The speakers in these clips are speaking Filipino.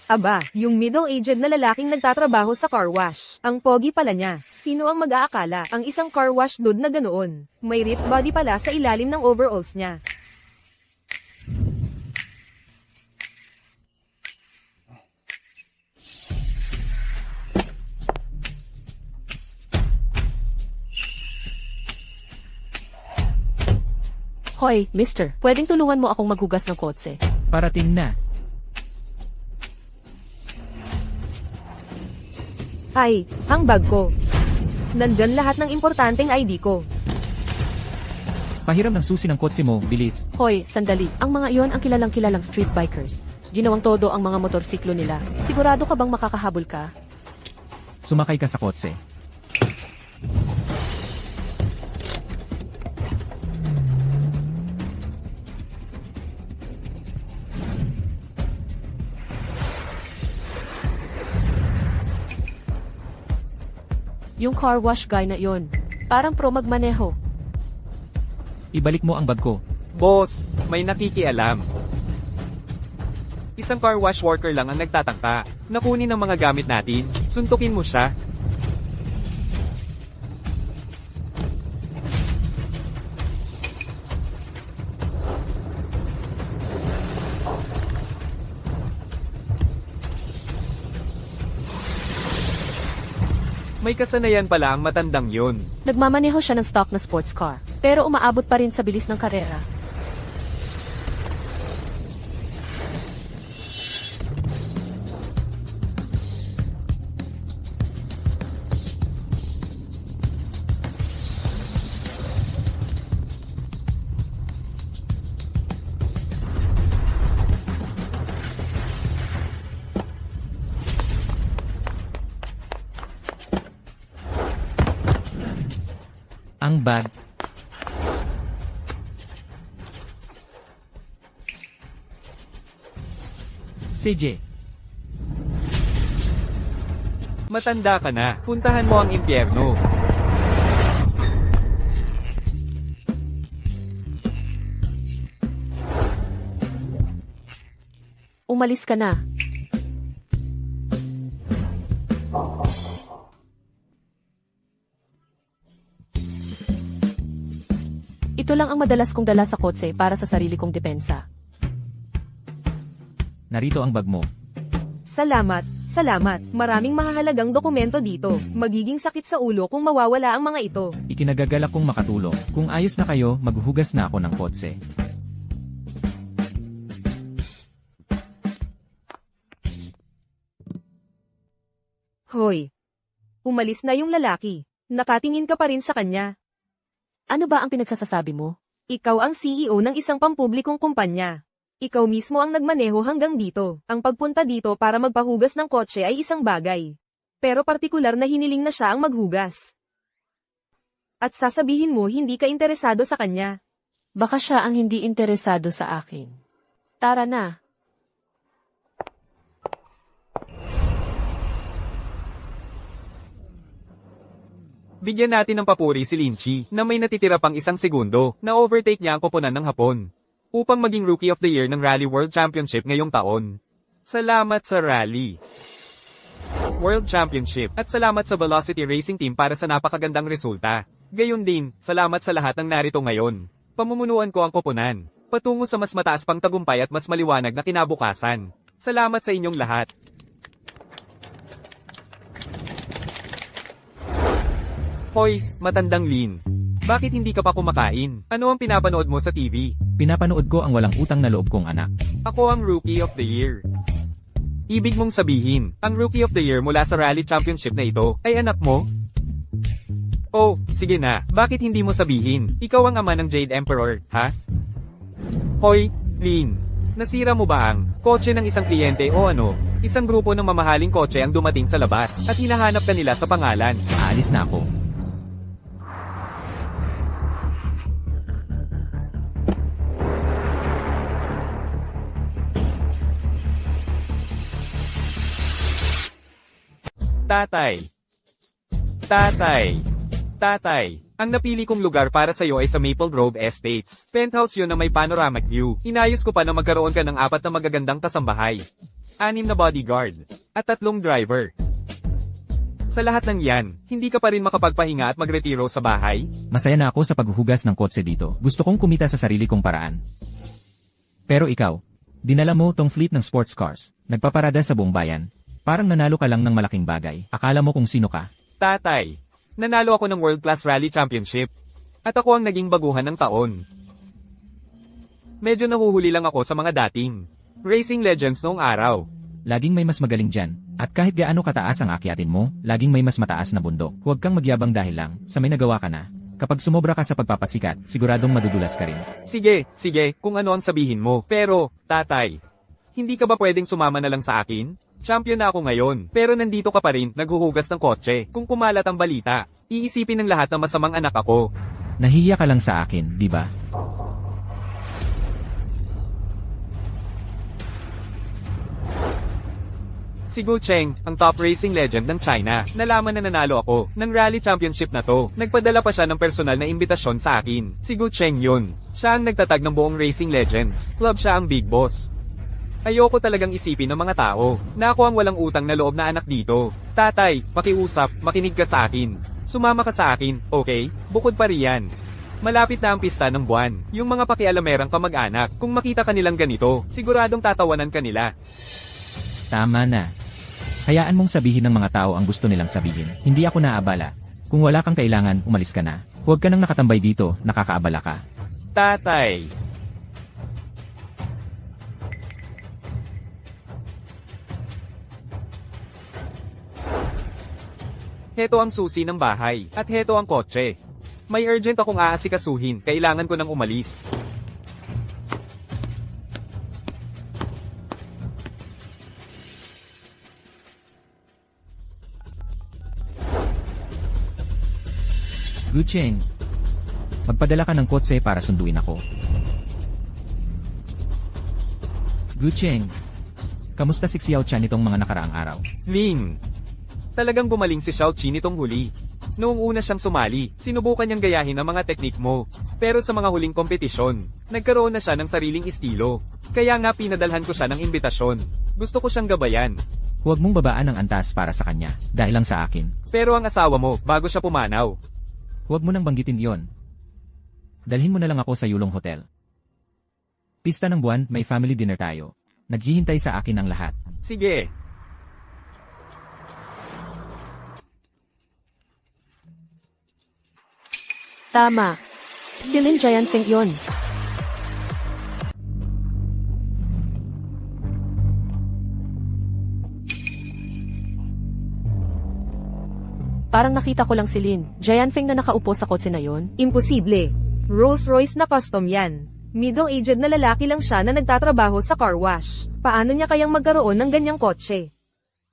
Aba, yung middle-aged na lalaking nagtatrabaho sa car wash. Ang pogi pala niya. Sino ang mag-aakala? Ang isang car wash dude na ganoon. May ripped body pala sa ilalim ng overalls niya. Hoy, mister, pwedeng tulungan mo akong maghugas ng kotse? Parating na. Ay, ang bag ko. Nandyan lahat ng importanteng ID ko. Pahiram ng susi ng kotse mo, bilis. Hoy, sandali. Ang mga iyon ang kilalang-kilalang street bikers. Ginawang todo ang mga motorsiklo nila. Sigurado ka bang makakahabol ka? Sumakay ka sa kotse. Yung car wash guy na iyon. Parang pro magmaneho. Ibalik mo ang bag ko. Boss, may nakikialam. Isang car wash worker lang ang nagtatangka. Nakunin ang mga gamit natin. Suntukin mo siya. May kasanayan pala ang matandang yun. Nagmamaneho siya ng stock na sports car. Pero umaabot pa rin sa bilis ng karera. Ang bag. CJ. Matanda ka na. Puntahan mo ang impyerno. Umalis ka na. Ito lang ang madalas kong dala sa kotse para sa sarili kong depensa. Narito ang bag mo. Salamat, salamat. Maraming mahahalagang dokumento dito. Magiging sakit sa ulo kung mawawala ang mga ito. Ikinagagalak kong makatulong. Kung ayos na kayo, maghuhugas na ako ng kotse. Hoy. Umalis na yung lalaki. Nakatingin ka pa rin sa kanya. Ano ba ang pinagsasasabi mo? Ikaw ang CEO ng isang pampublikong kumpanya. Ikaw mismo ang nagmaneho hanggang dito. Ang pagpunta dito para magpahugas ng kotse ay isang bagay. Pero partikular na hiniling na siya ang maghugas. At sasabihin mo hindi ka interesado sa kanya. Baka siya ang hindi interesado sa akin. Tara na. Bigyan natin ng papuri si Lynchy na may natitira pang isang segundo na overtake niya ang koponan ng Hapon upang maging Rookie of the Year ng Rally World Championship ngayong taon. Salamat sa Rally World Championship at salamat sa Velocity Racing Team para sa napakagandang resulta. Gayon din, salamat sa lahat ng narito ngayon. Pamumunuan ko ang koponan patungo sa mas mataas pang tagumpay at mas maliwanag na kinabukasan. Salamat sa inyong lahat. Hoy, matandang Lin. Bakit hindi ka pa kumakain? Ano ang pinapanood mo sa TV? Pinapanood ko ang walang utang na loob kong anak. Ako ang Rookie of the Year. Ibig mong sabihin, ang Rookie of the Year mula sa Rally Championship na ito, ay anak mo? Oh, sige na, bakit hindi mo sabihin? Ikaw ang ama ng Jade Emperor, ha? Hoy, Lin. Nasira mo ba ang kotse ng isang kliyente o ano? Isang grupo ng mamahaling kotse ang dumating sa labas at hinahanap ka nila sa pangalan. Aalis na ako. Tatay. Tatay. Tatay. Ang napili kong lugar para sa'yo ay sa Maple Grove Estates. Penthouse yun na may panoramic view. Inayos ko pa na magkaroon ka ng 4 na magagandang kasambahay. 6 na bodyguard, at 3 driver. Sa lahat ng yan, hindi ka pa rin makapagpahinga at magretiro sa bahay? Masaya na ako sa paghuhugas ng kotse dito. Gusto kong kumita sa sarili kong paraan. Pero ikaw, dinala mo tong fleet ng sports cars. Nagpaparada sa buong bayan. Parang nanalo ka lang ng malaking bagay. Akala mo kung sino ka. Tatay, nanalo ako ng World Class Rally Championship. At ako ang naging baguhan ng taon. Medyo nahuhuli lang ako sa mga dating racing legends noong araw. Laging may mas magaling dyan. At kahit gaano kataas ang akyatin mo, laging may mas mataas na bundok. Huwag kang magyabang dahil lang, sa may nagawa ka na. Kapag sumobra ka sa pagpapasikat, siguradong madudulas ka rin. Sige, kung ano ang sabihin mo. Pero, tatay, hindi ka ba pwedeng sumama na lang sa akin? Champion na ako ngayon, pero nandito ka pa rin, naghuhugas ng kotse. Kung kumalat ang balita, iisipin ng lahat na masamang anak ako. Nahihiya ka lang sa akin, di ba? Si Gu Cheng, ang top racing legend ng China, nalaman na nanalo ako ng rally championship na to. Nagpadala pa siya ng personal na imbitasyon sa akin. Si Gu Cheng yun. Siya ang nagtatag ng buong Racing Legends. Club siya ang big boss. Ayoko talagang isipin ng mga tao na ako ang walang utang na loob na anak dito. Tatay, pakiusap, makinig ka sa akin. Sumama ka sa akin, okay? Bukod pa riyan. Malapit na ang pista ng buwan. Yung mga pakialamerang kamag-anak, kung makita kanilang ganito, siguradong tatawanan kanila. Tama na. Hayaan mong sabihin ng mga tao ang gusto nilang sabihin. Hindi ako naabala. Kung wala kang kailangan, umalis ka na. Huwag ka nang nakatambay dito, nakakaabala ka. Tatay. Heto ang susi ng bahay, at heto ang kotse. May urgent akong aasikasuhin, kailangan ko nang umalis. Gu Cheng, magpadala ka ng kotse para sunduin ako. Gu Cheng, kamusta si Xiao Chan itong mga nakaraang araw? Ling. Talagang gumaling si Xiao Qi nitong huli. Noong una siyang sumali, sinubukan niyang gayahin ang mga teknik mo. Pero sa mga huling kompetisyon, nagkaroon na siya ng sariling estilo. Kaya nga pinadalhan ko siya ng imbitasyon. Gusto ko siyang gabayan. Huwag mong babaan ang antas para sa kanya, dahil lang sa akin. Pero ang asawa mo, bago siya pumanaw. Huwag mo nang banggitin iyon. Dalhin mo na lang ako sa Yulong Hotel. Pista ng buwan, may family dinner tayo. Naghihintay sa akin ang lahat. Sige. Tama. Si Lin Jianfeng yun. Parang nakita ko lang si Lin Jianfeng na nakaupo sa kotse na yon. Imposible. Rolls-Royce na custom yan. Middle-aged na lalaki lang siya na nagtatrabaho sa car wash. Paano niya kayang magkaroon ng ganyang kotse?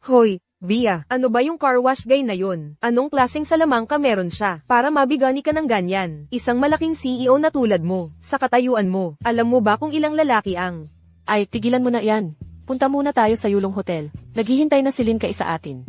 Hoy, Via, ano ba yung car wash guy na yun? Anong klaseng salamang ka meron siya? Para mabigani ka ng ganyan. Isang malaking CEO na tulad mo. Sa katayuan mo, alam mo ba kung ilang lalaki ang... Ay, tigilan mo na yan. Punta muna tayo sa Yulong Hotel. Naghihintay na si Lin kay sa atin.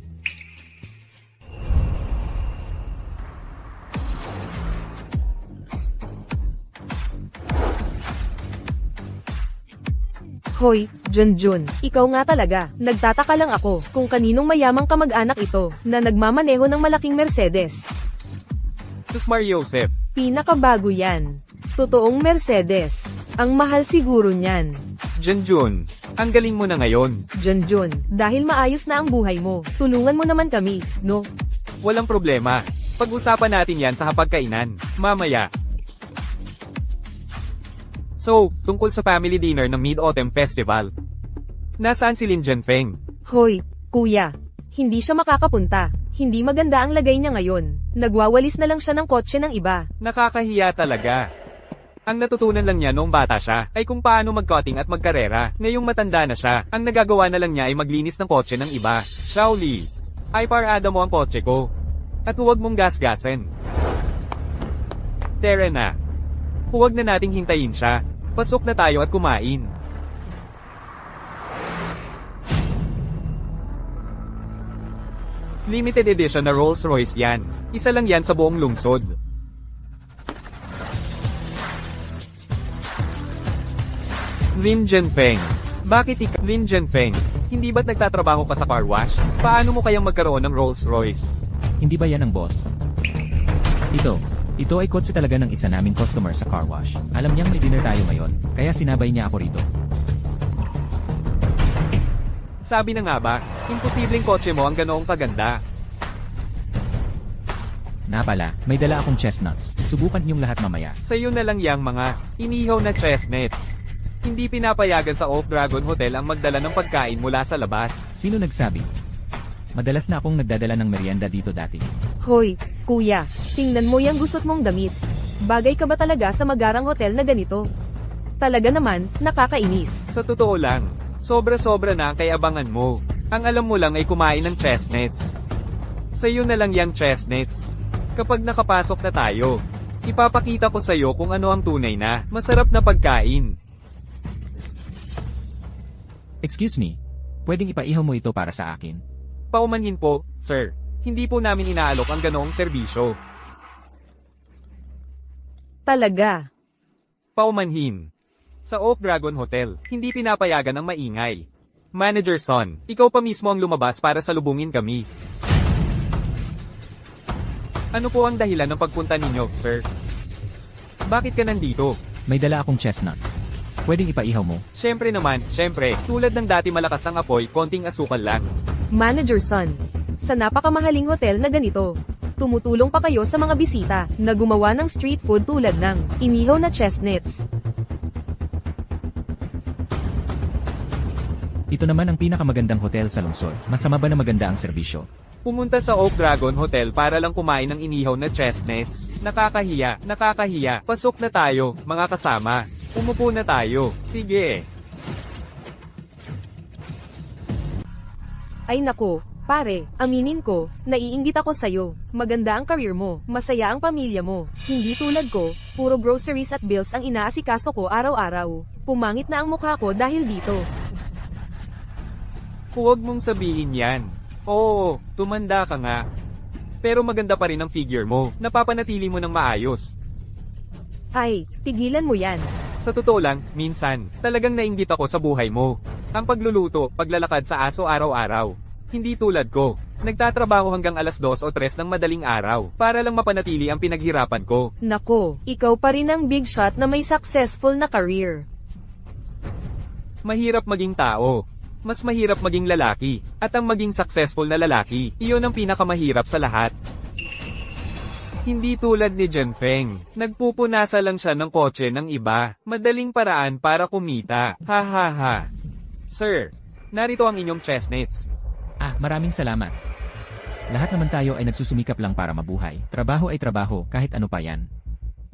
Hoy, Junjun, ikaw nga talaga. Nagtataka lang ako kung kaninong mayamang kamag-anak ito na nagmamaneho ng malaking Mercedes. Susmar Joseph. Pinakabago yan. Totoong Mercedes. Ang mahal siguro niyan. Junjun, ang galing mo na ngayon. Junjun, dahil maayos na ang buhay mo, tulungan mo naman kami, no? Walang problema. Pag-usapan natin yan sa hapagkainan. Mamaya. So, tungkol sa family dinner ng Mid-Autumn Festival. Nasaan si Lin Jianfeng? Hoy, kuya. Hindi siya makakapunta. Hindi maganda ang lagay niya ngayon. Nagwawalis na lang siya ng kotse ng iba. Nakakahiya talaga. Ang natutunan lang niya noong bata siya ay kung paano mag-cutting at magkarera. Ngayong matanda na siya, ang nagagawa na lang niya ay maglinis ng kotse ng iba. Shaoli, ay parada mo ang kotse ko. At huwag mong gasgasin. Tara na. Huwag na nating hintayin siya. Pasok na tayo at kumain. Limited edition na Rolls-Royce yan. Isa lang yan sa buong lungsod. Lin Jianfeng. Bakit Lin Jianfeng? Hindi ba't nagtatrabaho ka sa car wash? Paano mo kayang magkaroon ng Rolls Royce? Hindi ba yan ang boss? Ito ay kotse talaga ng isa naming customer sa car wash. Alam niyang may dinner tayo ngayon, kaya sinabay niya ako rito. Sabi na nga ba, imposibleng kotse mo ang ganoong kaganda. Na pala, may dala akong chestnuts. Subukan niyong lahat mamaya. Sa'yo na lang yang mga inihaw na chestnuts. Hindi pinapayagan sa Oak Dragon Hotel ang magdala ng pagkain mula sa labas. Sino nagsabi? Madalas na akong nagdadala ng merienda dito dati. Hoy, kuya, tingnan mo yung gusot mong damit. Bagay ka ba talaga sa magarang hotel na ganito? Talaga naman, nakakainis. Sa totoo lang, sobra-sobra na ang kayabangan mo. Ang alam mo lang ay kumain ng chestnuts. Sa'yo na lang yang chestnuts. Kapag nakapasok na tayo, ipapakita ko sa'yo kung ano ang tunay na masarap na pagkain. Excuse me, pwedeng ipaihaw mo ito para sa akin? Paumanhin po, sir. Hindi po namin inaalok ang ganoong serbisyo. Talaga. Paumanhin. Sa Oak Dragon Hotel, hindi pinapayagan ang maingay. Manager Son, ikaw pa mismo ang lumabas para salubungin kami. Ano po ang dahilan ng pagpunta ninyo, sir? Bakit ka nandito? May dala akong chestnuts. Pwedeng ipaihaw mo? Siyempre naman, siyempre, tulad ng dati malakas ang apoy, konting asukal lang. Manager Son, sa napakamahaling hotel na ganito, tumutulong pa kayo sa mga bisita na gumawa ng street food tulad ng inihaw na chestnuts. Ito naman ang pinakamagandang hotel sa lungsod. Masama ba na maganda ang serbisyo? Pumunta sa Oak Dragon Hotel para lang kumain ng inihaw na chestnuts. Nakakahiya, nakakahiya. Pasok na tayo, mga kasama. Umupo na tayo. Sige. Ay nako, pare, aminin ko, naiinggit ako sa'yo. Maganda ang career mo, masaya ang pamilya mo. Hindi tulad ko, puro groceries at bills ang inaasikaso ko araw-araw. Pumangit na ang mukha ko dahil dito. Huwag mong sabihin yan. Oo, tumanda ka nga. Pero maganda pa rin ang figure mo. Napapanatili mo ng maayos. Ay, tigilan mo yan. Sa totoo lang, minsan, talagang nainggit ako sa buhay mo. Ang pagluluto, paglalakad sa aso araw-araw. Hindi tulad ko. Nagtatrabaho hanggang alas 2 o 3 ng madaling araw para lang mapanatili ang pinaghirapan ko. Nako, ikaw pa rin ang big shot na may successful na career. Mahirap maging tao. Mas mahirap maging lalaki. At ang maging successful na lalaki, iyon ang pinakamahirap sa lahat. Hindi tulad ni Jenfeng. Nagpupunasa lang siya ng kotse ng iba. Madaling paraan para kumita. Ha ha ha. Sir, narito ang inyong chestnuts. Maraming salamat. Lahat naman tayo ay nagsusumikap lang para mabuhay. Trabaho ay trabaho, kahit ano pa yan.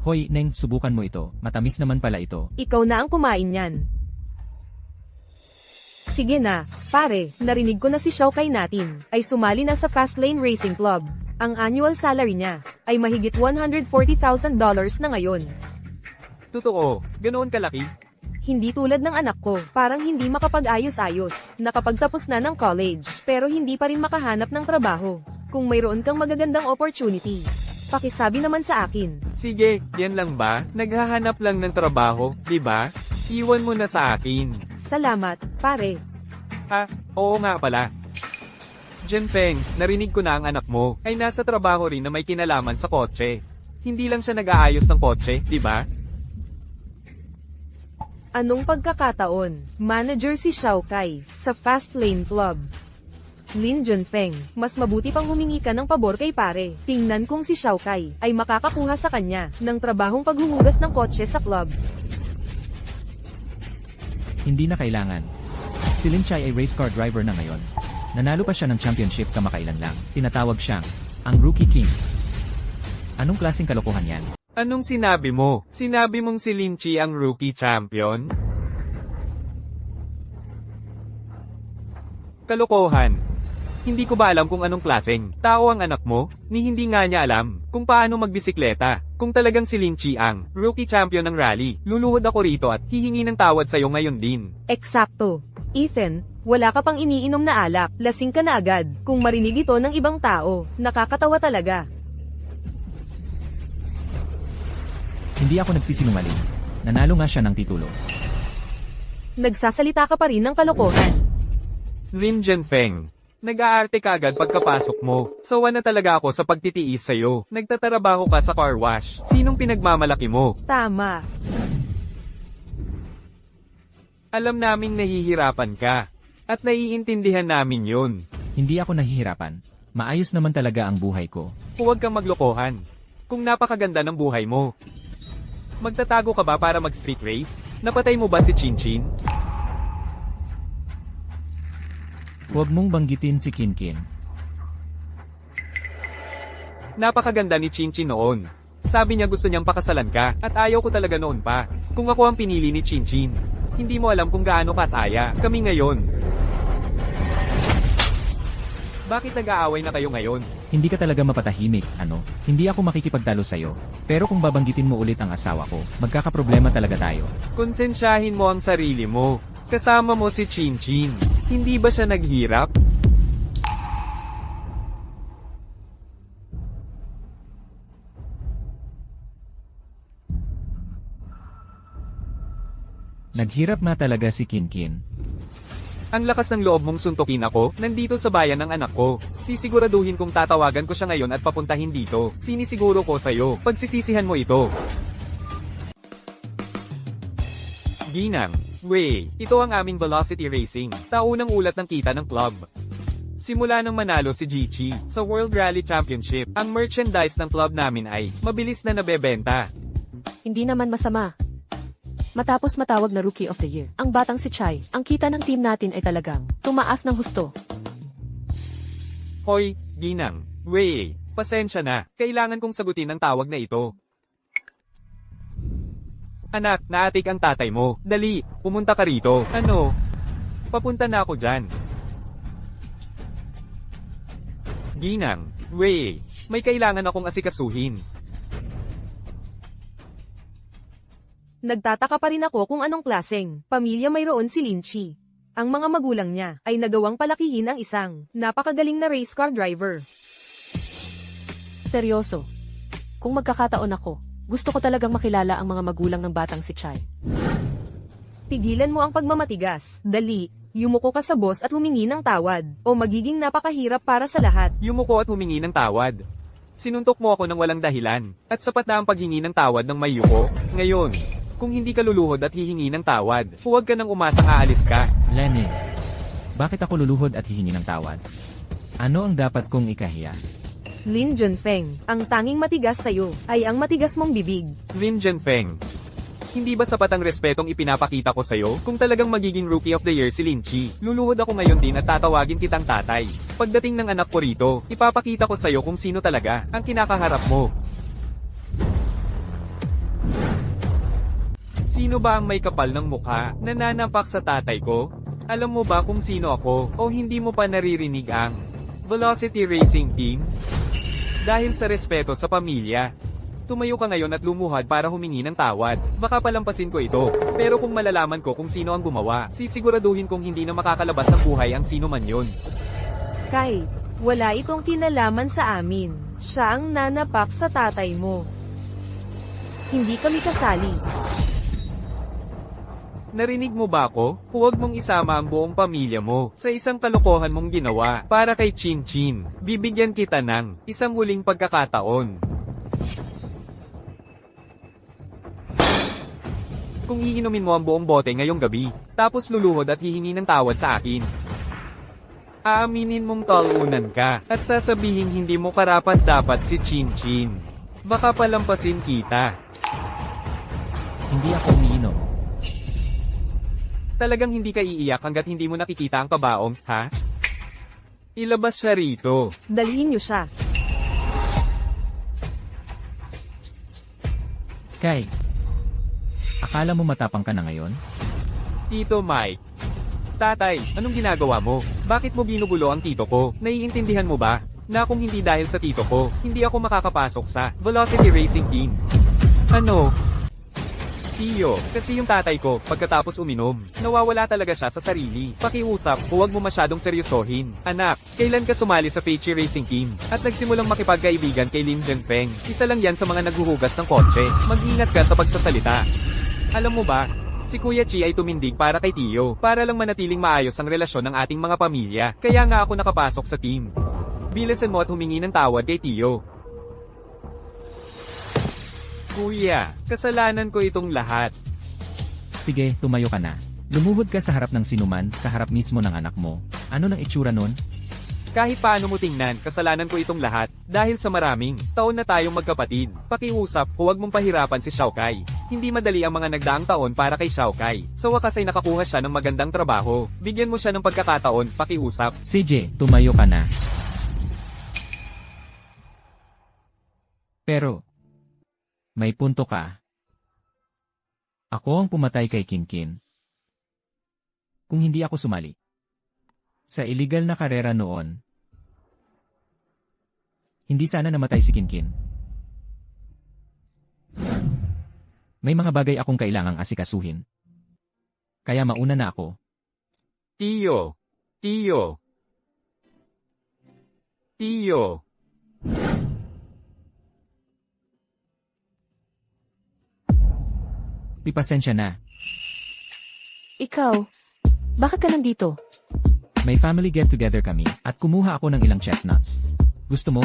Hoy, Neng, subukan mo ito. Matamis naman pala ito. Ikaw na ang kumain yan. Sige na, pare, narinig ko na si Xiaokay natin, ay sumali na sa Fastlane Racing Club. Ang annual salary niya, ay mahigit $140,000 na ngayon. Totoo, ganoon kalaki? Hindi tulad ng anak ko, parang hindi makapag-ayos-ayos, nakapagtapos na ng college, pero hindi pa rin makahanap ng trabaho. Kung mayroon kang magagandang opportunity, pakisabi naman sa akin. Sige, yan lang ba? Naghahanap lang ng trabaho, di ba? Iwan mo na sa akin. Salamat, pare. Oo nga pala. Jenfeng, narinig ko na ang anak mo ay nasa trabaho rin na may kinalaman sa kotse. Hindi lang siya nag-aayos ng kotse, di ba? Anong pagkakataon? Manager si Xiaokay, sa Fastlane Club. Lin Junfeng, mas mabuti pang humingi ka ng pabor kay pare. Tingnan kung si Xiaokay ay makakakuha sa kanya ng trabahong paghuhugas ng kotse sa club. Hindi na kailangan. Si Lin Chai ay race car driver na ngayon. Nanalo pa siya ng championship kamakailan lang. Tinatawag siyang ang Rookie King. Anong klaseng kalokohan yan? Anong sinabi mo? Sinabi mong si Lin Chi ang rookie champion? Kalokohan. Hindi ko ba alam kung anong klaseng tao ang anak mo? Ni hindi nga niya alam kung paano magbisikleta. Kung talagang si Lin Chi ang rookie champion ng rally, luluhod ako rito at hihingi ng tawad sa'yo ngayon din. Eksakto. Ethan, wala ka pang iniinom na alak, lasing ka na agad. Kung marinig ito ng ibang tao, nakakatawa talaga. Hindi ako nagsisinungaling. Nanalo nga siya ng titulo. Nagsasalita ka pa rin ng kalokohan. Lin Jianfeng. Nag-aarte ka agad pagkapasok mo. Sawa na talaga ako sa pagtitiis sa'yo. Nagtatrabaho ka sa car wash. Sinong pinagmamalaki mo? Tama. Alam naming nahihirapan ka. At naiintindihan namin yun. Hindi ako nahihirapan. Maayos naman talaga ang buhay ko. Huwag kang maglokohan. Kung napakaganda ng buhay mo. Magtatago ka ba para mag-street race? Napatay mo ba si Chinchin? Huwag mong banggitin si Kinkin. Napakaganda ni Chinchin noon. Sabi niya gusto niyang pakasalan ka, at ayaw ko talaga noon pa. Kung ako ang pinili ni Chinchin, hindi mo alam kung gaano kasaya kami ngayon. Bakit nag-aaway na kayo ngayon? Hindi ka talaga mapatahimik, ano? Hindi ako makikipagtalo sa'yo. Pero kung babanggitin mo ulit ang asawa ko, magkakaproblema talaga tayo. Konsensyahin mo ang sarili mo. Kasama mo si Chinchin. Hindi ba siya naghirap? Naghirap na talaga si Kinkin. Ang lakas ng loob mong suntukin ako, nandito sa bayan ng anak ko. Sisiguraduhin kong tatawagan ko siya ngayon at papuntahin dito. Sinisiguro ko sa'yo, pagsisisihan mo ito. Ginang, Wei, ito ang aming Velocity Racing, taunang ulat ng kita ng club. Simula nang manalo si Jiqi sa World Rally Championship, ang merchandise ng club namin ay mabilis na nabebenta. Hindi naman masama. Matapos matawag na Rookie of the Year, ang batang si Chai, ang kita ng team natin ay talagang tumaas ng husto. Hoy, Ginang, Wei, pasensya na, kailangan kong sagutin ang tawag na ito. Anak, naatik ang tatay mo. Dali, pumunta ka rito. Ano? Papunta na ako dyan. Ginang, Wei, may kailangan akong asikasuhin. Nagtataka pa rin ako kung anong klaseng pamilya mayroon si Linchi. Ang mga magulang niya ay nagawang palakihin ang isang napakagaling na race car driver. Seryoso. Kung magkakataon ako, gusto ko talagang makilala ang mga magulang ng batang si Chai. Tigilan mo ang pagmamatigas. Dali, yumuko ka sa boss at humingi ng tawad, o magiging napakahirap para sa lahat. Yumuko at humingi ng tawad. Sinuntok mo ako ng walang dahilan, at sapat na ang paghingi ng tawad ng may yuko. Ngayon, kung hindi ka luluhod at hihingi ng tawad, huwag ka nang umasang aalis ka. Lenny, bakit ako luluhod at hihingi ng tawad? Ano ang dapat kong ikahiya? Lin Jianfeng, ang tanging matigas sa'yo ay ang matigas mong bibig. Lin Jianfeng, hindi ba sapat ang respetong ipinapakita ko sa'yo? Kung talagang magiging Rookie of the Year si Linchi, luluhod ako ngayon din at tatawagin kitang tatay. Pagdating ng anak ko rito, ipapakita ko sa'yo kung sino talaga ang kinakaharap mo. Sino ba ang may kapal ng mukha, nananampak sa tatay ko? Alam mo ba kung sino ako, o hindi mo pa naririnig ang Velocity Racing Team? Dahil sa respeto sa pamilya, tumayo ka ngayon at lumuhad para humingi ng tawad. Baka palampasin ko ito, pero kung malalaman ko kung sino ang gumawa, sisiguraduhin kong hindi na makakalabas ng buhay ang sino man yon. Kai, wala itong kinalaman sa amin. Siya ang nanapak sa tatay mo. Hindi kami kasali. Narinig mo ba ako? Huwag mong isama ang buong pamilya mo sa isang kalokohan mong ginawa para kay Chinchin. Bibigyan kita ng isang huling pagkakataon. Kung iinumin mo ang buong bote ngayong gabi, tapos luluhod at hihingi ng tawad sa akin, aaminin mong talunan ka at sasabihin hindi mo karapat-dapat si Chinchin. Baka palampasin kita. Hindi ako umiinom. Talagang hindi ka iiyak hanggat hindi mo nakikita ang pabaong, ha? Ilabas siya rito. Dalhin niyo siya. Kai, akala mo matapang ka na ngayon? Tito Mike. Tatay, anong ginagawa mo? Bakit mo binugulo ang tito ko? Naiintindihan mo ba? Na kung hindi dahil sa tito ko, hindi ako makakapasok sa Velocity Racing Team. Ano? Tiyo, kasi yung tatay ko, pagkatapos uminom, nawawala talaga siya sa sarili. Pakiusap, huwag mo masyadong seryosohin. Anak, kailan ka sumali sa Feichi Racing Team? At nagsimulang makipagkaibigan kay Lin Jianfeng. Isa lang yan sa mga naghuhugas ng kotse. Mag-ingat ka sa pagsasalita. Alam mo ba, Si Kuya Chi ay tumindig para kay Tio, para lang manatiling maayos ang relasyon ng ating mga pamilya. Kaya nga ako nakapasok sa team. Bilisan mo at humingi ng tawad kay Tio. Kuya, kasalanan ko itong lahat. Sige, tumayo ka na. Lumuhod ka sa harap ng sinuman, sa harap mismo ng anak mo. Ano nang itsura nun? Kahit paano mo tingnan, kasalanan ko itong lahat. Dahil sa maraming taon na tayong magkapatid. Pakiusap, huwag mong pahirapan si Xiao Kai. Hindi madali ang mga nagdaang taon para kay Xiao Kai. Sa wakas ay nakakuha siya ng magandang trabaho. Bigyan mo siya ng pagkakataon, pakiusap. CJ, tumayo ka na. Pero, may punto ka. Ako ang pumatay kay Kinkin. Kung hindi ako sumali sa illegal na karera noon, hindi sana namatay si Kinkin. May mga bagay akong kailangang asikasuhin. Kaya mauna na ako. Tio. Tio. Tio. Pasensya na. Ikaw, bakit ka nandito? May family get-together kami at kumuha ako ng ilang chestnuts. Gusto mo?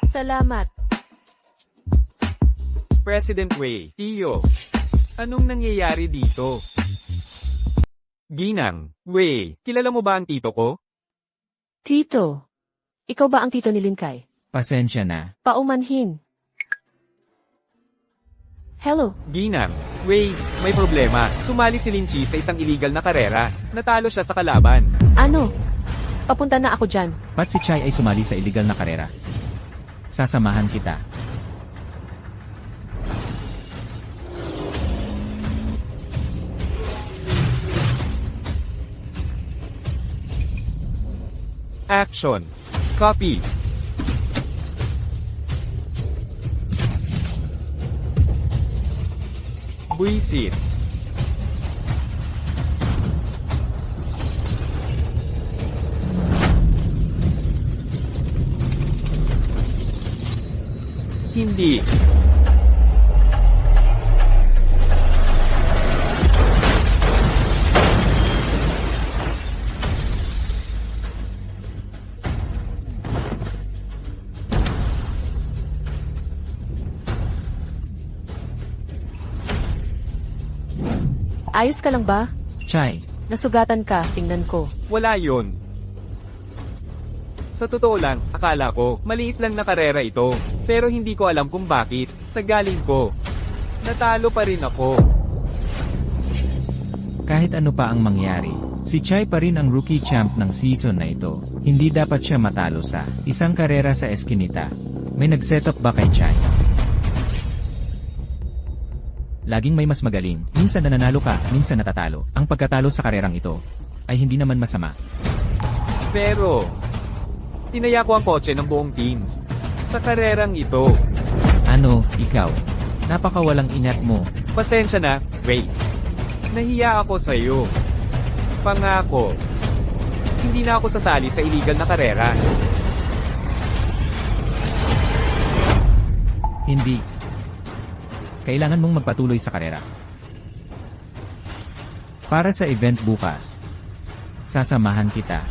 Salamat. President Wei. Tio. Anong nangyayari dito? Ginang. Wei, kilala mo ba ang tito ko? Tito. Ikaw ba ang tito ni Linkay? Pasensya na. Paumanhin. Hello. Ginang. Wei, may problema. Sumali si Lin Chi sa isang illegal na karera. Natalo siya sa kalaban. Ano? Papunta na ako dyan. Pat si Chai ay sumali sa illegal na karera. Sasamahan kita. Action. Copy. Buisit. Hindi. Ayos ka lang ba? Chai, Nasugatan ka, tingnan ko. Wala yun. Sa totoo lang, akala ko, maliit lang na karera ito. Pero hindi ko alam kung bakit. Sa galing ko. Natalo pa rin ako. kahit ano pa ang mangyari, si Chai pa rin ang rookie champ ng season na ito. Hindi dapat siya matalo sa isang karera sa eskinita. May nag-setup ba kay Chai? Laging may mas magaling, minsan nananalo ka, minsan natatalo. Ang pagkatalo sa karerang ito ay hindi naman masama. Pero, tinaya ko ang kotse ng buong team. Sa karerang ito. Ano, ikaw? Napakawalang ingat mo. Pasensya na, wait. Nahiya ako sa'yo. Pangako. Hindi na ako sasali sa illegal na karera. Hindi. Kailangan mong magpatuloy sa karera. Para sa event bukas, sasamahan kita.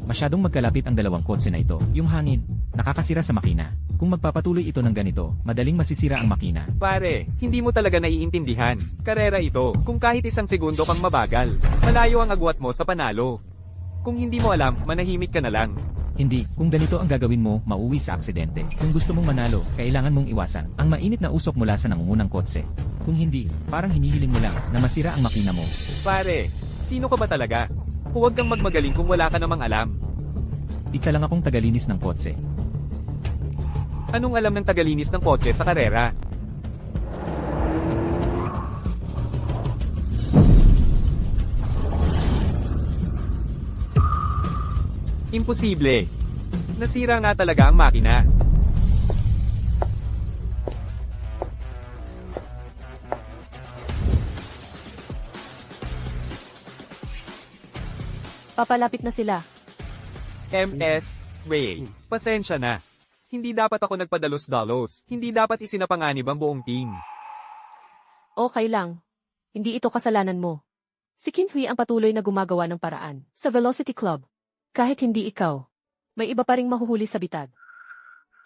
Masyadong magkalapit ang dalawang kotse na ito. Yung hangin, nakakasira sa makina. Kung magpapatuloy ito ng ganito, madaling masisira ang makina. Pare, hindi mo talaga naiintindihan. Karera ito, kung kahit isang segundo kang mabagal, malayo ang agwat mo sa panalo. Kung hindi mo alam, manahimik ka na lang. Hindi, kung ganito ang gagawin mo, mauwi sa aksidente. Kung gusto mong manalo, kailangan mong iwasan ang mainit na usok mula sa nangungunang kotse. Kung hindi, parang hinihiling mo lang na masira ang makina mo. Pare, sino ka ba talaga? Huwag kang magmagaling kung wala ka namang alam. Isa lang akong tagalinis ng kotse. Anong alam ng tagalinis ng kotse sa karera? Imposible. Nasira nga talaga ang makina. Papalapit na sila. MS, Ray, pasensya na. Hindi dapat ako nagpadalos-dalos. Hindi dapat isinapanganib ang buong team. Okay lang. Hindi ito kasalanan mo. Si Kinhui ang patuloy na gumagawa ng paraan sa Velocity Club. Kahit hindi ikaw, may iba pa ring mahuhuli sa bitag.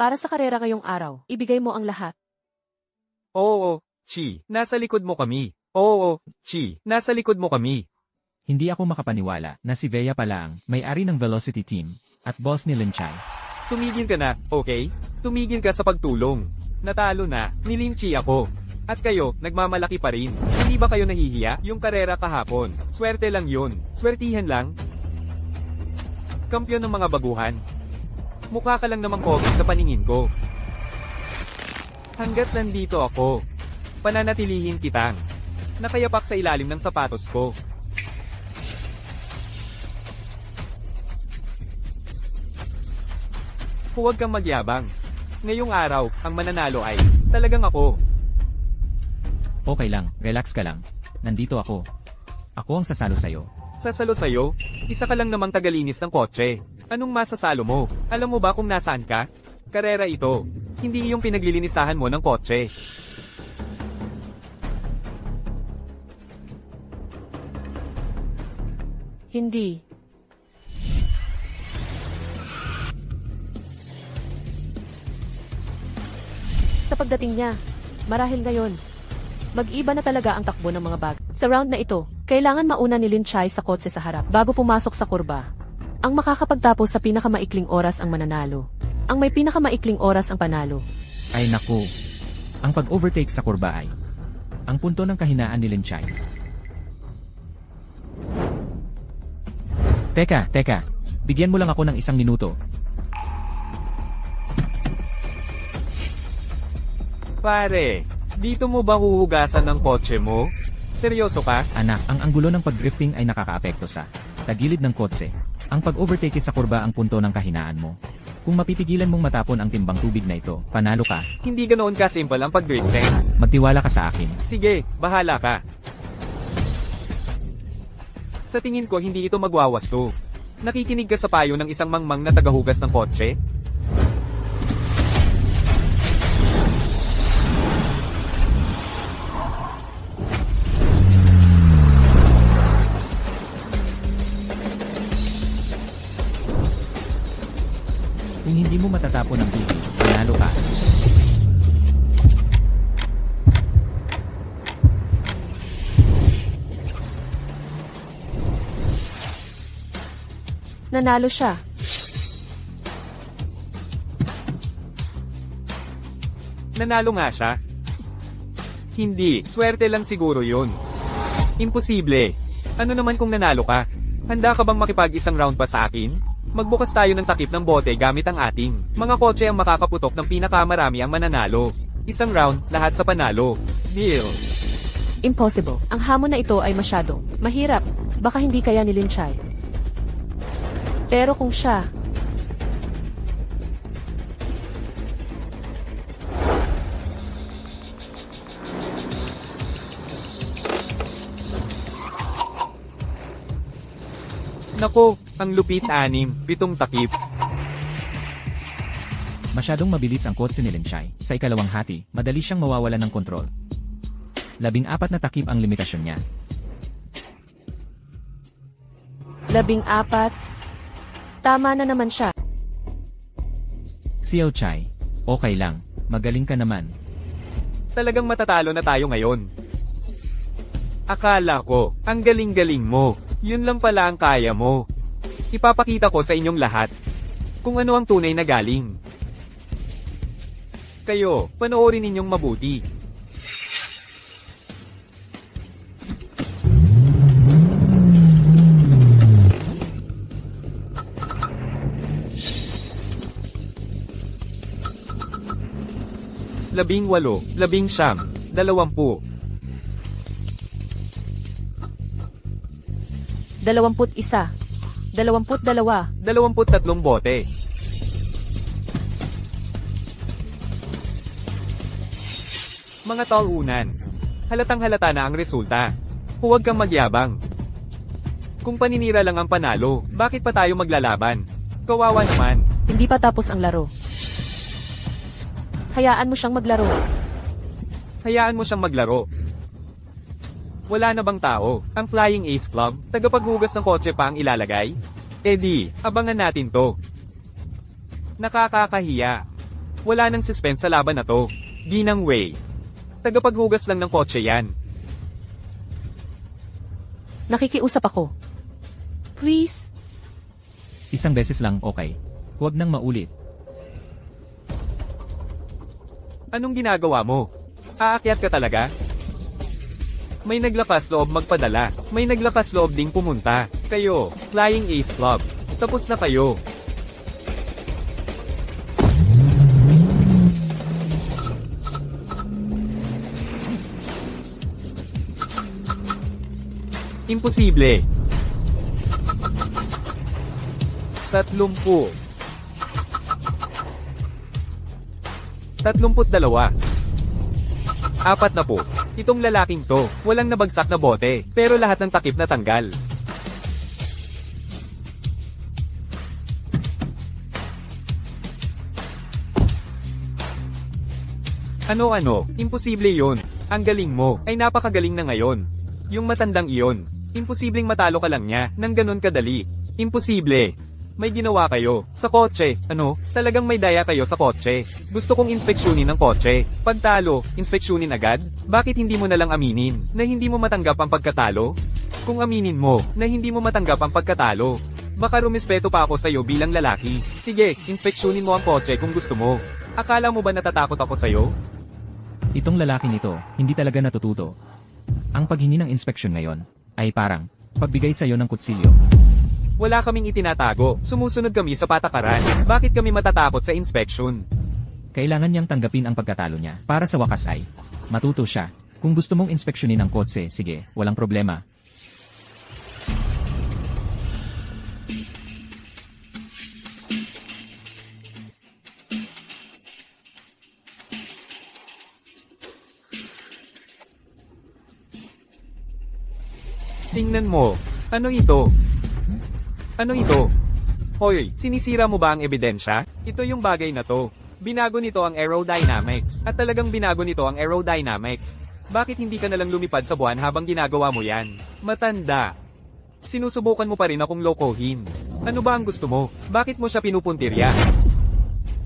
Para sa karera ngayong araw, ibigay mo ang lahat. Oo, Chi, nasa likod mo kami. Oo, Chi, nasa likod mo kami. Hindi ako makapaniwala na si Vea pala ang may-ari ng Velocity Team at boss ni Lin Chai. Tumigil ka na, okay? Tumigil ka sa pagtulong. Natalo na, nilinchi ako. At kayo, nagmamalaki pa rin. Hindi ba kayo nahihiya? Yung karera kahapon. Swerte lang yun. Swertihan lang. Kampyon ng mga baguhan. Mukha ka lang namang pogi sa paningin ko. Hanggat nandito ako, pananatilihin kitang nakayapak sa ilalim ng sapatos ko. Huwag kang magyabang. Ngayong araw, ang mananalo ay talagang ako. Okay lang, relax ka lang. Nandito ako. Ako ang sasalo sa'yo. Sasalo sa'yo? Isa ka lang namang tagalinis ng kotse. Anong masasalo mo? Alam mo ba kung nasaan ka? Karera ito. Hindi yung pinaglilinisahan mo ng kotse. Hindi. Sa pagdating niya, marahil ngayon, mag-iba na talaga ang takbo ng mga bag. Sa round na ito, kailangan mauna ni Lin Chai sa kotse sa harap bago pumasok sa kurba. Ang makakapagtapos sa pinakamaikling oras ang mananalo. Ang may pinakamaikling oras ang panalo. Ay naku. Ang pag-overtake sa kurba ay ang punto ng kahinaan ni Lin Chai. Teka. Bigyan mo lang ako ng 1 minuto. Pare, dito mo ba huhugasan ng kotse mo? Seryoso ka? Anak, ang anggulo ng pag-drifting ay nakakaapekto sa tagilid ng kotse. Ang pag-overtake sa kurba ang punto ng kahinaan mo. Kung mapipigilan mong matapon ang timbang tubig na ito, panalo ka. Hindi ganoon ka-simple ang pag-drifting. Magtiwala ka sa akin. Sige, bahala ka. Sa tingin ko hindi ito magwawasto. Nakikinig ka sa payo ng isang mangmang na tagahugas ng kotse? Kung hindi mo matatapon ang tubig, panalo ka. Nanalo siya. Nanalo nga siya. Hindi, swerte lang siguro yun. Imposible. Ano naman kung nanalo ka? Handa ka bang makipag-isang round pa sa akin? Magbukas tayo ng takip ng bote gamit ang ating mga kotse ang makakaputok ng pinakamarami ang mananalo. Isang round, lahat sa panalo. Deal. Impossible. Ang hamon na ito ay masyado mahirap. Baka hindi kaya ni Lin Chai. Pero kung siya, Nako, ang lupit 6, 7 takip. Masyadong mabilis ang kotse ni Lin Chai. Sa ikalawang hati, madali siyang mawawalan ng kontrol. 14 na takip ang limitasyon niya. 14. Tama na naman siya. Xiao Chai, okay lang. Magaling ka naman. Talagang matatalo na tayo ngayon. Akala ko, ang galing-galing mo. Yun lang pala ang kaya mo. Ipapakita ko sa inyong lahat kung ano ang tunay na galing. Kayo, panoorin ninyong mabuti. Labing 8, 19, 20. 21. 22. 23 bote. Mga taunan. Halatang halata na ang resulta. Huwag kang magyabang. Kung paninira lang ang panalo, bakit pa tayo maglalaban? Kawawa naman. Hindi pa tapos ang laro. Hayaan mo siyang maglaro. Hayaan mo siyang maglaro. Wala na bang tao? Ang Flying Ace Club, tagapaghugas ng kotse pa ang ilalagay? Eh di, abangan natin to. Nakakakahiya. Wala nang suspense sa laban na to. Ginang Wei. Tagapaghugas lang ng kotse yan. Nakikiusap ako. Please. Isang beses lang, okay. Huwag nang maulit. Anong ginagawa mo? Aakyat ka talaga? May naglakas loob magpadala. May naglakas loob ding pumunta. Kayo, Flying Ace Club. Tapos na kayo. Imposible. 30. 32. 40. Itong lalaking to, walang nabagsak na bote, pero lahat ng takip na tanggal. Ano-ano, imposible yun. Ang galing mo, ay napakagaling na ngayon. Yung matandang iyon, imposibleng matalo ka lang niya, nang ganun kadali. Imposible. May ginawa kayo, sa kotse, ano, talagang may daya kayo sa kotse. Gusto kong inspeksyonin ng kotse. Pagtalo, inspeksyonin agad? Bakit hindi mo nalang aminin, na hindi mo matanggap ang pagkatalo? Kung aminin mo, na hindi mo matanggap ang pagkatalo, baka rumispeto pa ako sa'yo bilang lalaki. Sige, inspeksyonin mo ang kotse kung gusto mo. Akala mo ba natatakot ako sa'yo? Itong lalaking ito, hindi talaga natututo. Ang paghingi ng inspeksyon ngayon, ay parang, pagbigay sa'yo ng kutsilyo. Wala kaming itinatago, sumusunod kami sa patakaran. Bakit kami matatakot sa inspection? Kailangan niyang tanggapin ang pagkatalo niya, para sa wakas ay, matuto siya. Kung gusto mong inspeksyonin ang kotse, sige, walang problema. Tingnan mo, ano ito? Ano ito? Hoy, sinisira mo ba ang ebidensya? Ito yung bagay na to. Binago nito ang aerodynamics. At talagang binago nito ang aerodynamics. Bakit hindi ka nalang lumipad sa buwan habang ginagawa mo yan? Matanda. Sinusubukan mo pa rin akong lokohin. Ano ba ang gusto mo? Bakit mo siya pinupuntirya?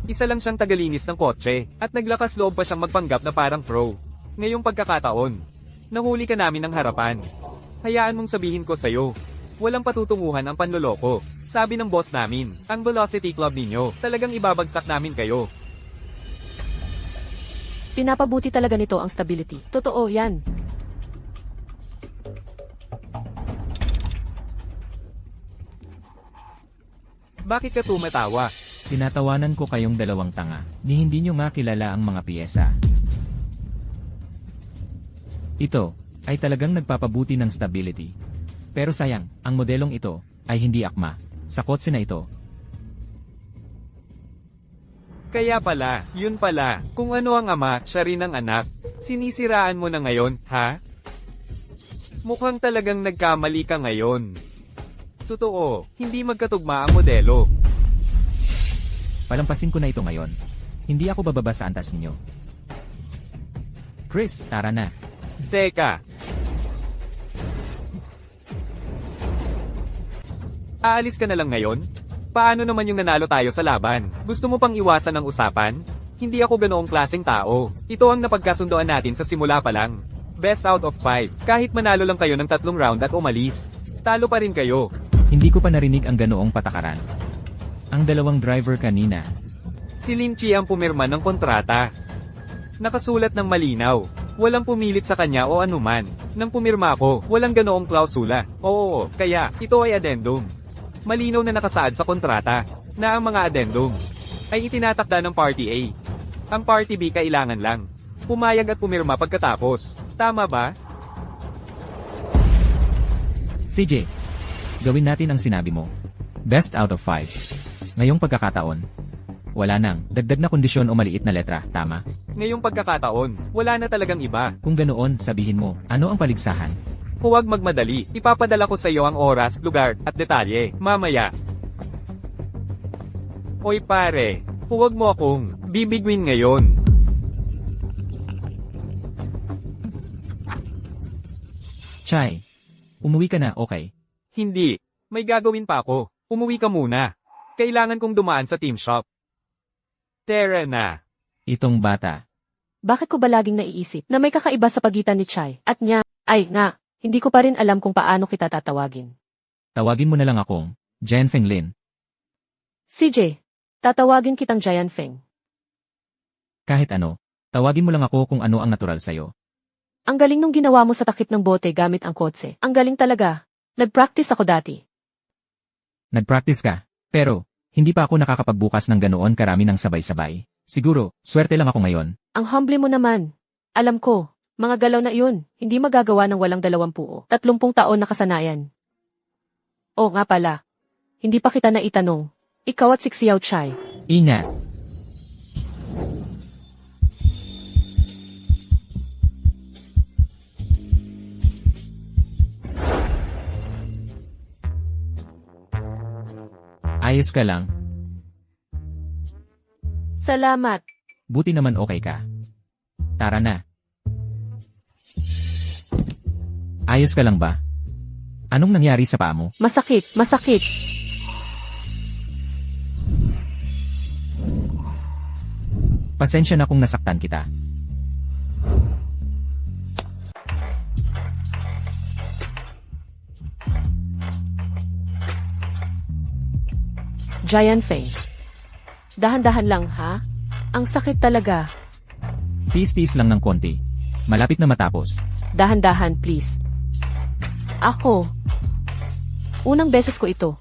Isa lang siyang tagalinis ng kotse, at naglakas loob pa siyang magpanggap na parang pro. Ngayong pagkakataon, nahuli ka namin ng harapan. Hayaan mong sabihin ko sa'yo. Walang patutunguhan ang panloloko. Sabi ng boss namin, ang Velocity Club ninyo, talagang ibabagsak namin kayo. Pinapabuti talaga nito ang stability. Totoo yan. Bakit ka tumatawa? Tinatawanan ko kayong dalawang tanga, ni hindi nyo nga kilala ang mga piyesa. Ito, ay talagang nagpapabuti ng stability. Pero sayang, ang modelong ito, ay hindi akma, sa kotse na ito. Kaya pala, yun pala, kung ano ang ama, siya rin ang anak. Sinisiraan mo na ngayon, ha? Mukhang talagang nagkamali ka ngayon. Totoo, hindi magkatugma ang modelo. Palampasin ko na ito ngayon. Hindi ako bababa sa antas ninyo. Chris, tara na. Teka. Aalis ka na lang ngayon? Paano naman yung nanalo tayo sa laban? Gusto mo pang iwasan ang usapan? Hindi ako ganoong klaseng tao. Ito ang napagkasundoan natin sa simula pa lang. Best out of 5. Kahit manalo lang kayo ng 3 round at umalis, talo pa rin kayo. Hindi ko pa narinig ang ganoong patakaran. Ang dalawang driver kanina. Si Lin Chi ang pumirma ng kontrata. Nakasulat ng malinaw. Walang pumilit sa kanya o anuman. Nang pumirma ko, walang ganoong klausula. Oo, kaya, ito ay addendum. Malinaw na nakasaad sa kontrata, na ang mga addendum ay itinatakda ng Party A. Ang Party B kailangan lang pumayag at pumirma pagkatapos. Tama ba? CJ, gawin natin ang sinabi mo. Best out of 5. Ngayong pagkakataon, wala nang dagdag na kondisyon o maliit na letra, tama? Ngayong pagkakataon, wala na talagang iba. Kung ganoon, sabihin mo, ano ang paligsahan? Huwag magmadali. Ipapadala ko sa iyo ang oras, lugar, at detalye. Mamaya. Hoy pare, huwag mo akong bibigwin ngayon. Chai, umuwi ka na, okay? Hindi. May gagawin pa ako. Umuwi ka muna. Kailangan kong dumaan sa team shop. Tara na. Itong bata. Bakit ko ba laging naiisip na may kakaiba sa pagitan ni Chai at niya? Ay nga, hindi ko pa rin alam kung paano kita tatawagin. Tawagin mo na lang akong Jen Fenglin. CJ, tatawagin kitang Giant Feng. Kahit ano, tawagin mo lang ako kung ano ang natural sa'yo. Ang galing nung ginawa mo sa takip ng bote gamit ang kotse. Ang galing talaga. Nag-practice ako dati. Nag-practice ka, pero hindi pa ako nakakapagbukas ng ganoon karami ng sabay-sabay. Siguro, swerte lang ako ngayon. Ang humble mo naman. Alam ko, mga galaw na iyon, hindi magagawa ng walang 20 o 30 taon na kasanayan. O nga pala, hindi pa kita naitanong. Ikaw at si Xiao Chai. Ingat! Ayos ka lang, Salamat. buti naman okay ka. Tara na. Ayos ka lang ba? Anong nangyari sa paa mo? Masakit, masakit. Pasensya na kung nasaktan kita. Giant Feng. Dahan-dahan lang, ha? Ang sakit talaga. Tiis-tiis lang ng konti. Malapit na matapos. Dahan-dahan, please. Ako. Unang beses ko ito.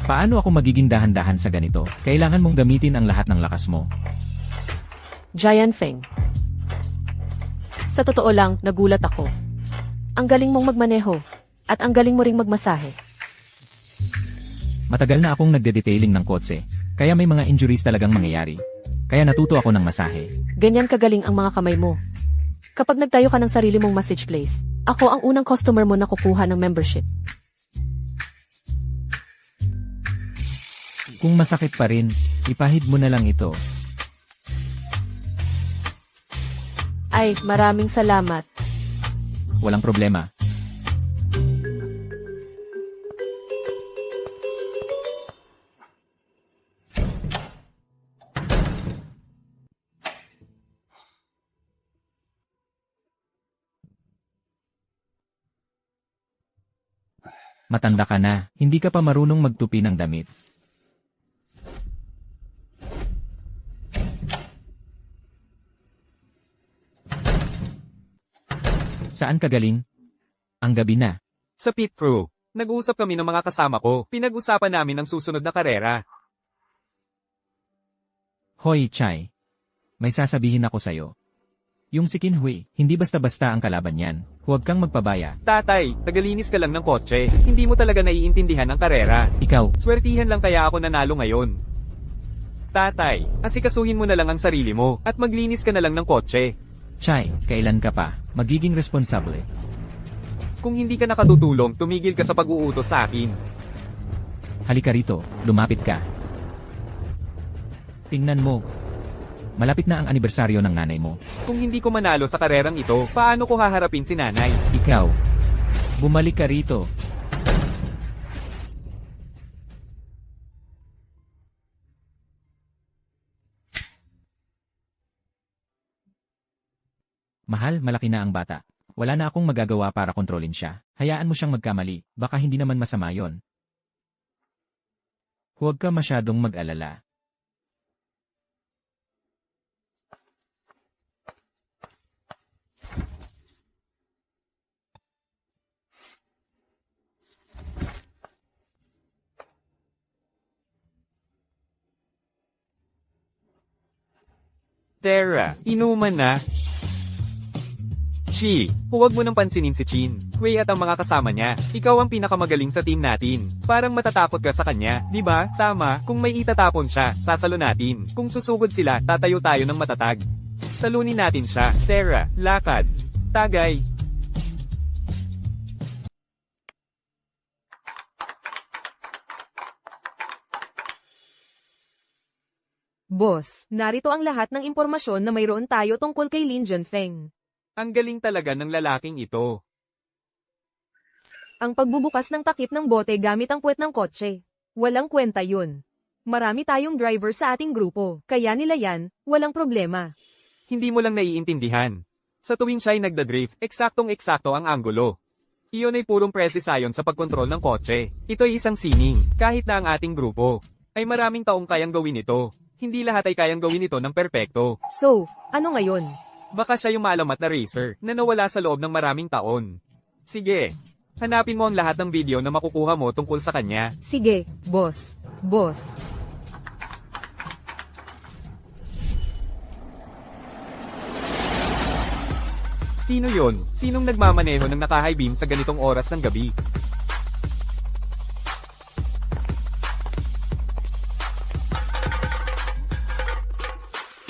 Paano ako magiging dahan-dahan sa ganito? Kailangan mong gamitin ang lahat ng lakas mo. Giant Feng. Sa totoo lang, nagulat ako. Ang galing mong magmaneho. At ang galing mo ring magmasahe. Matagal na akong nagde-detailing ng kotse, kaya may mga injuries talagang mangyayari. Kaya natuto ako ng masahe. Ganyan kagaling ang mga kamay mo. Kapag nagtayo ka ng sarili mong massage place, ako ang unang customer mo na kukuha ng membership. Kung masakit pa rin, ipahid mo na lang ito. Ay, maraming salamat. Walang problema. Matanda ka na, hindi ka pa marunong magtupi ng damit. Saan ka galing? Ang gabi na. Sa pit crew, nag-uusap kami ng mga kasama ko. Pinag-usapan namin ang susunod na karera. Hoy, Chai. May sasabihin ako sa'yo. Yung si Kinhui, hindi basta-basta ang kalaban yan. Huwag kang magpabaya. Tatay, tagalinis ka lang ng kotse. Hindi mo talaga naiintindihan ang karera. Ikaw, Swertihan lang kaya ako nanalo ngayon. Tatay, asikasuhin mo na lang ang sarili mo at maglinis ka na lang ng kotse. Chai, kailan ka pa? Magiging responsable. Kung hindi ka nakatutulong, tumigil ka sa pag-uutos sa akin. Halika rito, lumapit ka. Tingnan mo. Malapit na ang anibersaryo ng nanay mo. Kung hindi ko manalo sa karerang ito, paano ko haharapin si nanay? Ikaw, bumalik ka rito. Mahal, malaki na ang bata. Wala na akong magagawa para kontrolin siya. Hayaan mo siyang magkamali, baka hindi naman masama yon. Huwag ka masyadong mag-alala. Tara, inuman na. Chi, huwag mo nang pansinin si Chin, Wei at ang mga kasama niya. Ikaw ang pinakamagaling sa team natin. Parang matatakot ka sa kanya, di ba? Tama, kung may itatapon siya, sasalo natin. Kung susugod sila, tatayo tayo ng matatag. Talunin natin siya. Tara, lakad. Tagay. Boss, narito ang lahat ng impormasyon na mayroon tayo tungkol kay Lin Junfeng. Ang galing talaga ng lalaking ito. Ang pagbubukas ng takip ng bote gamit ang puwet ng kotse. Walang kwenta yun. Marami tayong driver sa ating grupo, kaya nila yan, walang problema. Hindi mo lang naiintindihan. Sa tuwing siya'y nagdadrift, eksaktong-eksakto ang anggulo. Iyon ay purong precision sa pagkontrol ng kotse. Ito ay isang sining, kahit na ang ating grupo ay maraming taong kayang gawin ito. Hindi lahat ay kayang gawin ito ng perpekto. So, ano ngayon? Baka siya yung maalamat na racer na nawala sa loob ng maraming taon. Sige, hanapin mo ang lahat ng video na makukuha mo tungkol sa kanya. Sige, boss. Boss. Sino yon? Sinong nagmamaneho ng naka-high beam sa ganitong oras ng gabi?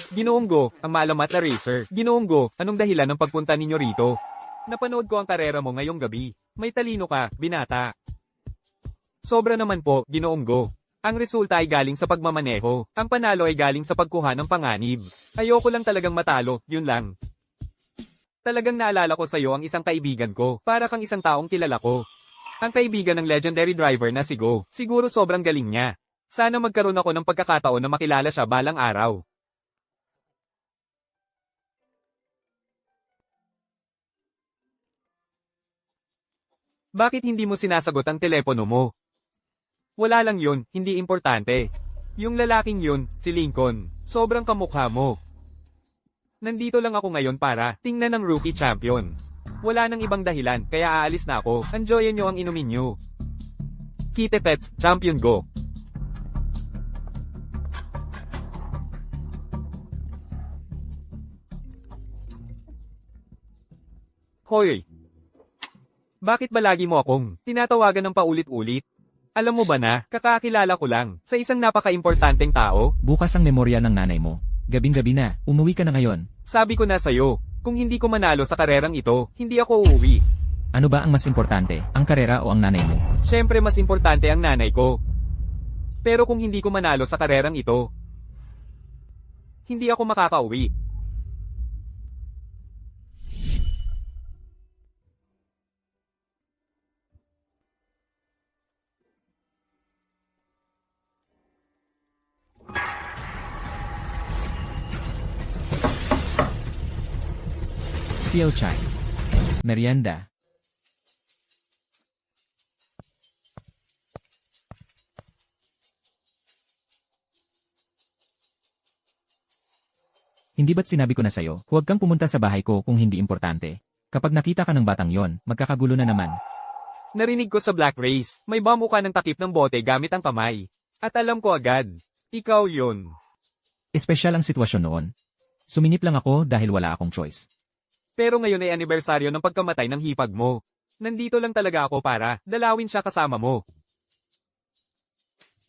Ginoong Go, ang maalamat na racer. Ginoong Go, anong dahilan ng pagpunta ninyo rito? Napanood ko ang karera mo ngayong gabi. May talino ka, binata. Sobra naman po, Ginoong Go. Ang resulta ay galing sa pagmamaneho. Ang panalo ay galing sa pagkuha ng panganib. Ayoko lang talagang matalo, yun lang. Talagang naalala ko sa'yo ang isang kaibigan ko, para kang isang taong kilala ko. Ang kaibigan ng legendary driver na si Go. Siguro sobrang galing niya. Sana magkaroon ako ng pagkakataon na makilala siya balang araw. Bakit hindi mo sinasagot ang telepono mo? Wala lang yun, hindi importante. Yung lalaking yun, si Lincoln, sobrang kamukha mo. Nandito lang ako ngayon para tingnan ng rookie champion. Wala nang ibang dahilan, kaya aalis na ako. Enjoyin nyo ang inumin nyo. Kite Pets, Champion Go! Hoy! Bakit ba lagi mo akong tinatawagan ng paulit-ulit? Alam mo ba na, kakakilala ko lang, sa isang napaka-importanteng tao? Bukas ang memorya ng nanay mo. Gabing-gabi na, umuwi ka na ngayon. Sabi ko na sa'yo, kung hindi ko manalo sa karerang ito, hindi ako uuwi. Ano ba ang mas importante, ang karera o ang nanay mo? Siyempre mas importante ang nanay ko. Pero kung hindi ko manalo sa karerang ito, hindi ako makakauwi. Xiao Chai. Merienda. Hindi ba't sinabi ko na sa'yo, huwag kang pumunta sa bahay ko kung hindi importante. Kapag nakita ka ng batang yon, magkakagulo na naman. Narinig ko sa Black Race, may bamu ka ng takip ng bote gamit ang kamay. At alam ko agad, ikaw yun. Espesyal ang sitwasyon noon. Suminip lang ako dahil wala akong choice. Pero ngayon ay anibersaryo ng pagkamatay ng hipag mo. Nandito lang talaga ako para dalawin siya kasama mo.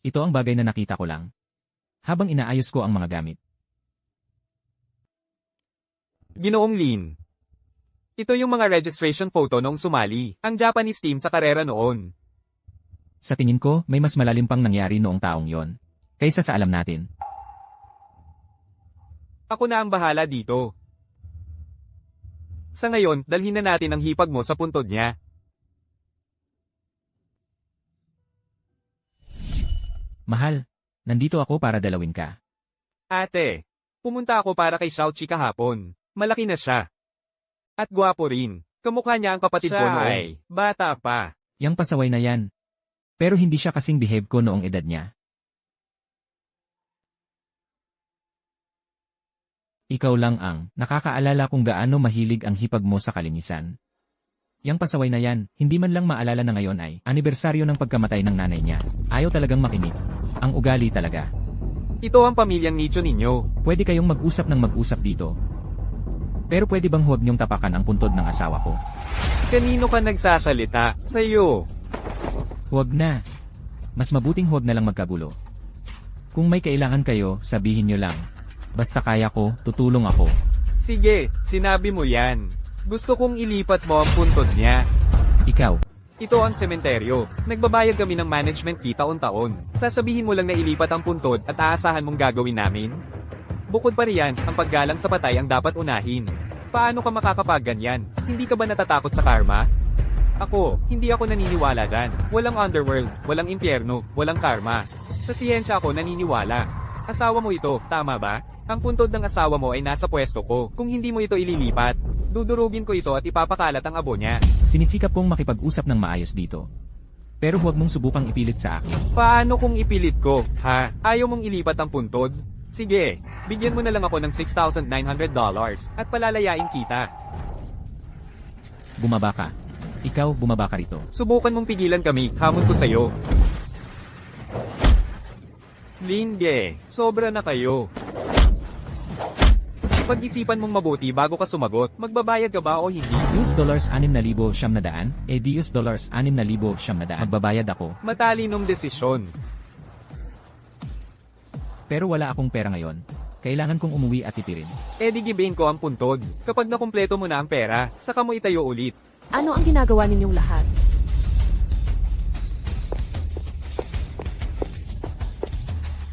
Ito ang bagay na nakita ko lang. Habang inaayos ko ang mga gamit. Ginoong Lin. Ito yung mga registration photo noong sumali, ang Japanese team sa karera noon. Sa tingin ko, may mas malalim pang nangyari noong taong yon. Kaysa sa alam natin. Ako na ang bahala dito. Sa ngayon, dalhin na natin ang hipag mo sa puntod niya. Mahal, nandito ako para dalawin ka. Ate, pumunta ako para kay Xiaoqi kahapon. Malaki na siya. At gwapo rin. Kamukha niya ang kapatid ko noong bata pa. Yang pasaway na yan. Pero hindi siya kasing behave ko noong edad niya. Ikaw lang ang nakakaalala kung gaano mahilig ang hipag mo sa kalinisan. Yang pasaway na yan, hindi man lang maalala na ngayon ay anibersaryo ng pagkamatay ng nanay niya. Ayaw talagang makinig. Ang ugali talaga. Ito ang pamilyang nicho ninyo. Pwede kayong mag-usap ng mag-usap dito. Pero pwede bang huwag niyong tapakan ang puntod ng asawa ko? Kanino ka nagsasalita? Sa'yo. Huwag na. Mas mabuting huwag na lang magkagulo. Kung may kailangan kayo, sabihin niyo lang. Basta kaya ko, tutulong ako. Sige, sinabi mo yan. Gusto kong ilipat mo ang puntod niya. Ikaw, Ito ang sementeryo. Nagbabayad kami ng management fee taon-taon. Sasabihin mo lang na ilipat ang puntod at aasahan mong gagawin namin? Bukod pa riyan, ang paggalang sa patay ang dapat unahin. Paano ka makakapagganyan? Hindi ka ba natatakot sa karma? Ako, hindi ako naniniwala dyan. Walang underworld, walang impyerno, walang karma. Sa siyensya ako naniniwala. Asawa mo ito, tama ba? Ang puntod ng asawa mo ay nasa pwesto ko. Kung hindi mo ito ililipat, dudurugin ko ito at ipapakalat ang abo niya. Sinisikap kong makipag-usap ng maayos dito. Pero huwag mong subukang ipilit sa akin. Paano kung ipilit ko, ha? Ayaw mong ilipat ang puntod? Sige, bigyan mo na lang ako ng $6,900 at palalayain kita. Bumaba ka. Ikaw, bumaba ka rito. Subukan mong pigilan kami, hamon ko sa'yo. Linge, sobra na kayo. Pag-isipan mong mabuti bago ka sumagot, magbabayad ka ba o hindi? $6,600 $6,600 magbabayad ako. Matalinong desisyon. Pero wala akong pera ngayon. Kailangan kong umuwi at titirin. E di gibain ko ang puntod. Kapag nakumpleto mo na ang pera, saka mo itayo ulit. Ano ang ginagawa ninyong lahat?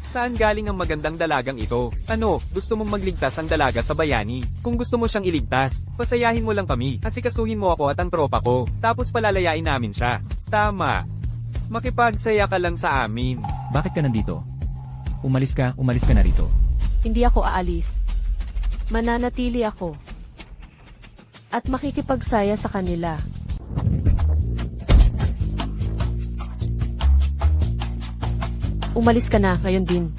Saan galing ang magandang dalagang ito? Ano, gusto mong magligtas ang dalaga sa bayani? Kung gusto mo siyang iligtas, pasayahin mo lang kami, asikasuhin mo ako at ang tropa ko, tapos palalayain namin siya. Tama. Makipagsaya ka lang sa amin. Bakit ka nandito? Umalis ka na rito. Hindi ako aalis. Mananatili ako. At makikipagsaya sa kanila. Umalis ka na, ngayon din.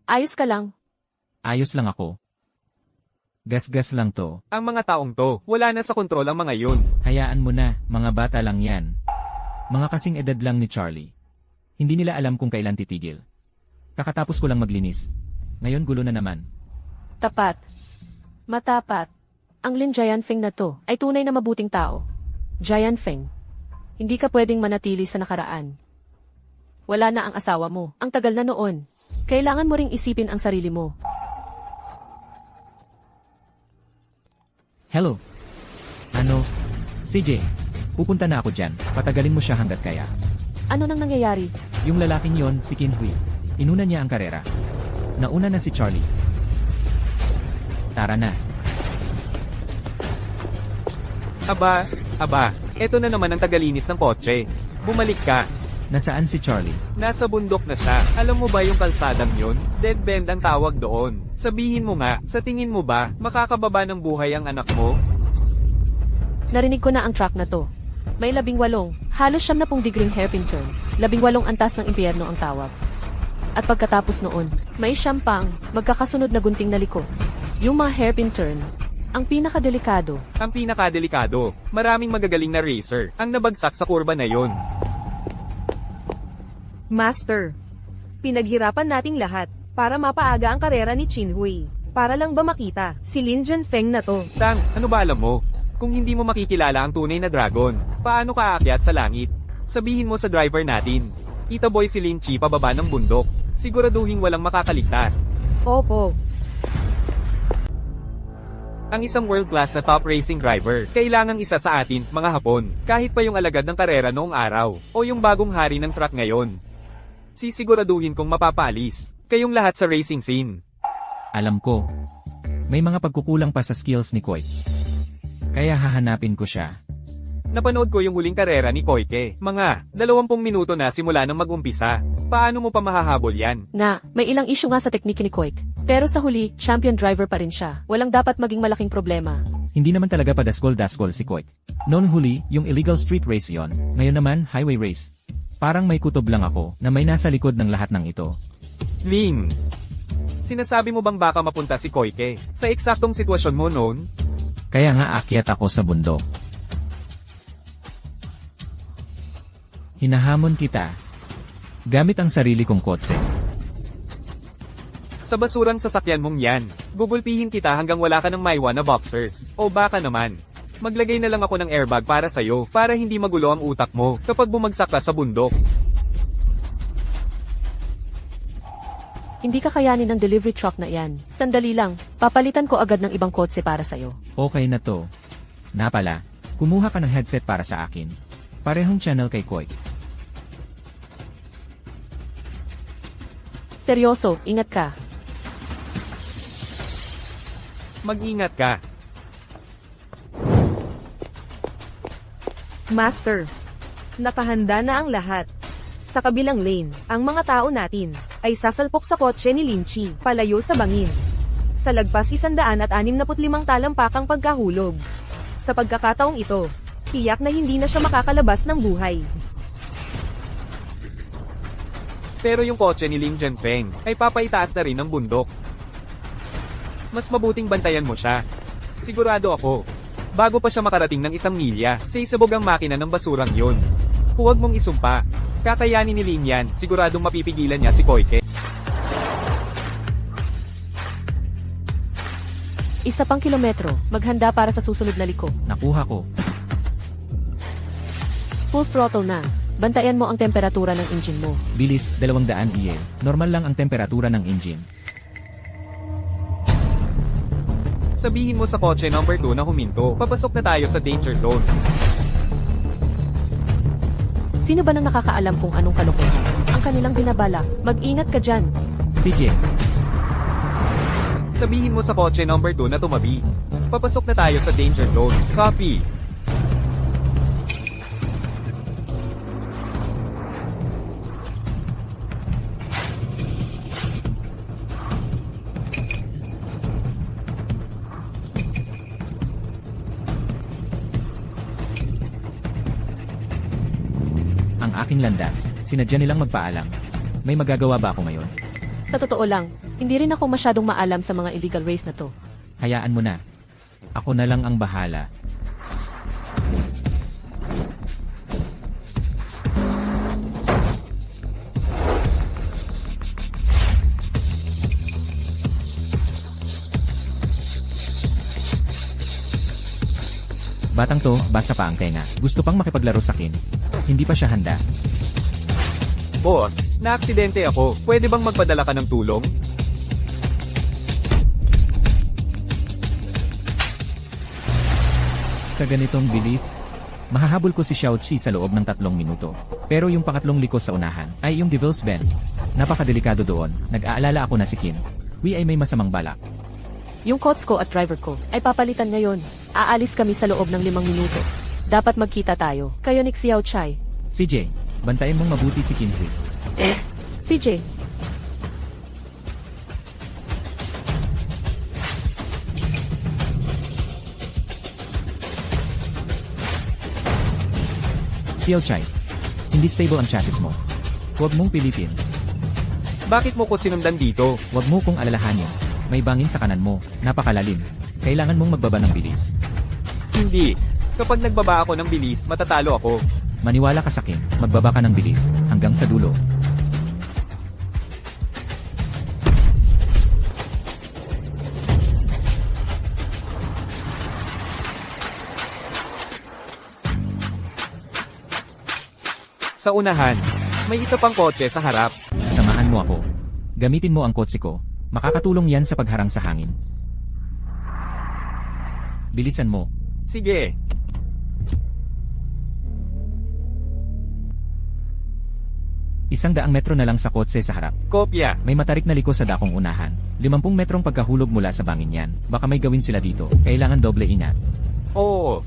Ayos ka lang. Ayos lang ako. Gas-gas lang to. Ang mga taong to, wala na sa kontrol ang mga yun. Hayaan mo na, mga bata lang yan. Mga kasing edad lang ni Charlie. Hindi nila alam kung kailan titigil. Kakatapos ko lang maglinis. Ngayon gulo na naman. Tapat. Matapat. Ang Lin Jianfeng na to ay tunay na mabuting tao. Jianfeng. Hindi ka pwedeng manatili sa nakaraan. Wala na ang asawa mo. Ang tagal na noon. Kailangan mo ring isipin ang sarili mo. Hello? Ano? CJ, pupunta na ako dyan. Patagalin mo siya hanggat kaya. Ano nang nangyayari? Yung lalaking yon, si Qin Hui. Inuna niya ang karera. Nauna na si Charlie. Tara na. Aba, eto na naman ang tagalinis ng kotse. Bumalik ka. Nasaan si Charlie? Nasa bundok na siya. Alam mo ba yung kalsadang yun? Dead bend ang tawag doon. Sabihin mo nga, sa tingin mo ba, makakababa ng buhay ang anak mo? Narinig ko na ang track na to. May 18, halos 70 degreeng hairpin turn. 18 antas ng impyerno ang tawag. At pagkatapos noon, may siyang magkakasunod na gunting na liko. Yung mga hairpin turn, ang pinakadelikado. Ang pinakadelikado, maraming magagaling na racer ang nabagsak sa kurba na yon. Master, pinaghirapan nating lahat para mapaaga ang karera ni Qin Hui. Para lang ba makita si Lin Jianfeng na to? Tang, ano ba alam mo? Kung hindi mo makikilala ang tunay na dragon, paano ka aakyat sa langit? Sabihin mo sa driver natin, itaboy si Lin Chi pababa ng bundok. Siguraduhin walang makakaligtas. Opo. Ang isang world-class na top racing driver, kailangang isa sa atin, mga Hapon, kahit pa yung alagad ng karera noong araw, o yung bagong hari ng truck ngayon. Sisiguraduhin kong mapapalis kayong lahat sa racing scene. Alam ko. May mga pagkukulang pa sa skills ni Koy. Kaya hahanapin ko siya. Napanood ko yung huling karera ni Koike. Mga 20 minuto na simula nang mag-umpisa. Paano mo pa mahahabol yan? Na, may ilang issue nga sa teknik ni Koik. Pero sa huli, champion driver pa rin siya. Walang dapat maging malaking problema. Hindi naman talaga padaskol-daskol si Koy. Noong huli, yung illegal street race yon. Ngayon naman, highway race. Parang may kutob lang ako na may nasa likod ng lahat ng ito. Ling, sinasabi mo bang baka mapunta si Koike sa eksaktong sitwasyon mo noon? Kaya nga akyat ako sa bundok. Hinahamon kita. Gamit ang sarili kong kotse. Sa basurang sasakyan mong yan, gugulpihin kita hanggang wala ka ng maiwan na boxers. O baka naman, maglagay na lang ako ng airbag para sa'yo, para hindi magulo ang utak mo kapag bumagsak ka sa bundok. Hindi kakayanin ng delivery truck na yan. Sandali lang, papalitan ko agad ng ibang kotse para sa'yo. Okay na to. Na pala, kumuha ka ng headset para sa akin. Parehong channel kay Koik. Seryoso, ingat ka. Mag-ingat ka. Master, nakahanda na ang lahat. Sa kabilang lane, ang mga tao natin ay sasalpok sa kotse ni Lynchy, palayo sa bangin. Sa lagpas 165 talampakang pagkahulog. Sa pagkakataong ito, tiyak na hindi na siya makakalabas ng buhay. Pero yung kotse ni Ling Jianfeng ay papaitaas na rin ng bundok. Mas mabuting bantayan mo siya. Sigurado ako. Bago pa siya makarating ng 1 milya, sa isabog ang makina ng basurang yun. Huwag mong isumpa. Kakayanin ni Lin yan, siguradong mapipigilan niya si Koike. Isa pang kilometro, maghanda para sa susunod na liko. Nakuha ko. Full throttle na. Bantayan mo ang temperatura ng engine mo. Bilis, 200 EL. Normal lang ang temperatura ng engine. Sabihin mo sa kotse number 2 na huminto. Papasok na tayo sa danger zone. Sino ba nang nakakaalam kung anong kalokohan ang kanilang binabalak? Mag-ingat ka dyan. CJ, Sabihin mo sa kotse number 2 na tumabi. Papasok na tayo sa danger zone. Copy. ang aking landas. Sinadya nilang magpaalam. May magagawa ba ako ngayon? Sa totoo lang, hindi rin ako masyadong maalam sa mga illegal race na to. Hayaan mo na. Ako na lang ang bahala. Batang to, basa pa ang tenga. Gusto pang makipaglaro sa akin. Hindi pa siya handa. Boss, naaksidente ako. Pwede bang magpadala ka ng tulong? Sa ganitong bilis, mahahabol ko si Xiao Qi sa loob ng 3 minuto. Pero yung pangatlong liko sa unahan ay yung Devil's Bend. Napakadelikado doon. Nag-aalala ako na si Qin. Wi ay may masamang balak. Yung coach ko at driver ko ay papalitan ngayon. Aalis kami sa loob ng 5 minuto. Dapat magkita tayo. Kayo ni Xiao Chai. CJ, bantayan mong mabuti si Qin Hui. CJ, Xiao Chai, hindi stable ang chassis mo. Huwag mong pilitin. Bakit mo ko sinundan dito? Huwag mo kong alalahanin. May bangin sa kanan mo. Napakalalim. Kailangan mong magbaba ng bilis. Hindi. Kapag nagbaba ako ng bilis, matatalo ako. Maniwala ka sa akin. Magbaba ka ng bilis. Hanggang sa dulo. Sa unahan, may isa pang kotse sa harap. Samahan mo ako. Gamitin mo ang kotse ko. Makakatulong yan sa pagharang sa hangin. Bilisan mo. Sige. Isang 100 metro na lang sa kotse sa harap. Kopya. May matarik na liko sa dakong unahan. 50 metrong pagkahulog mula sa bangin yan. Baka may gawin sila dito. Kailangan doble ingat. Oo.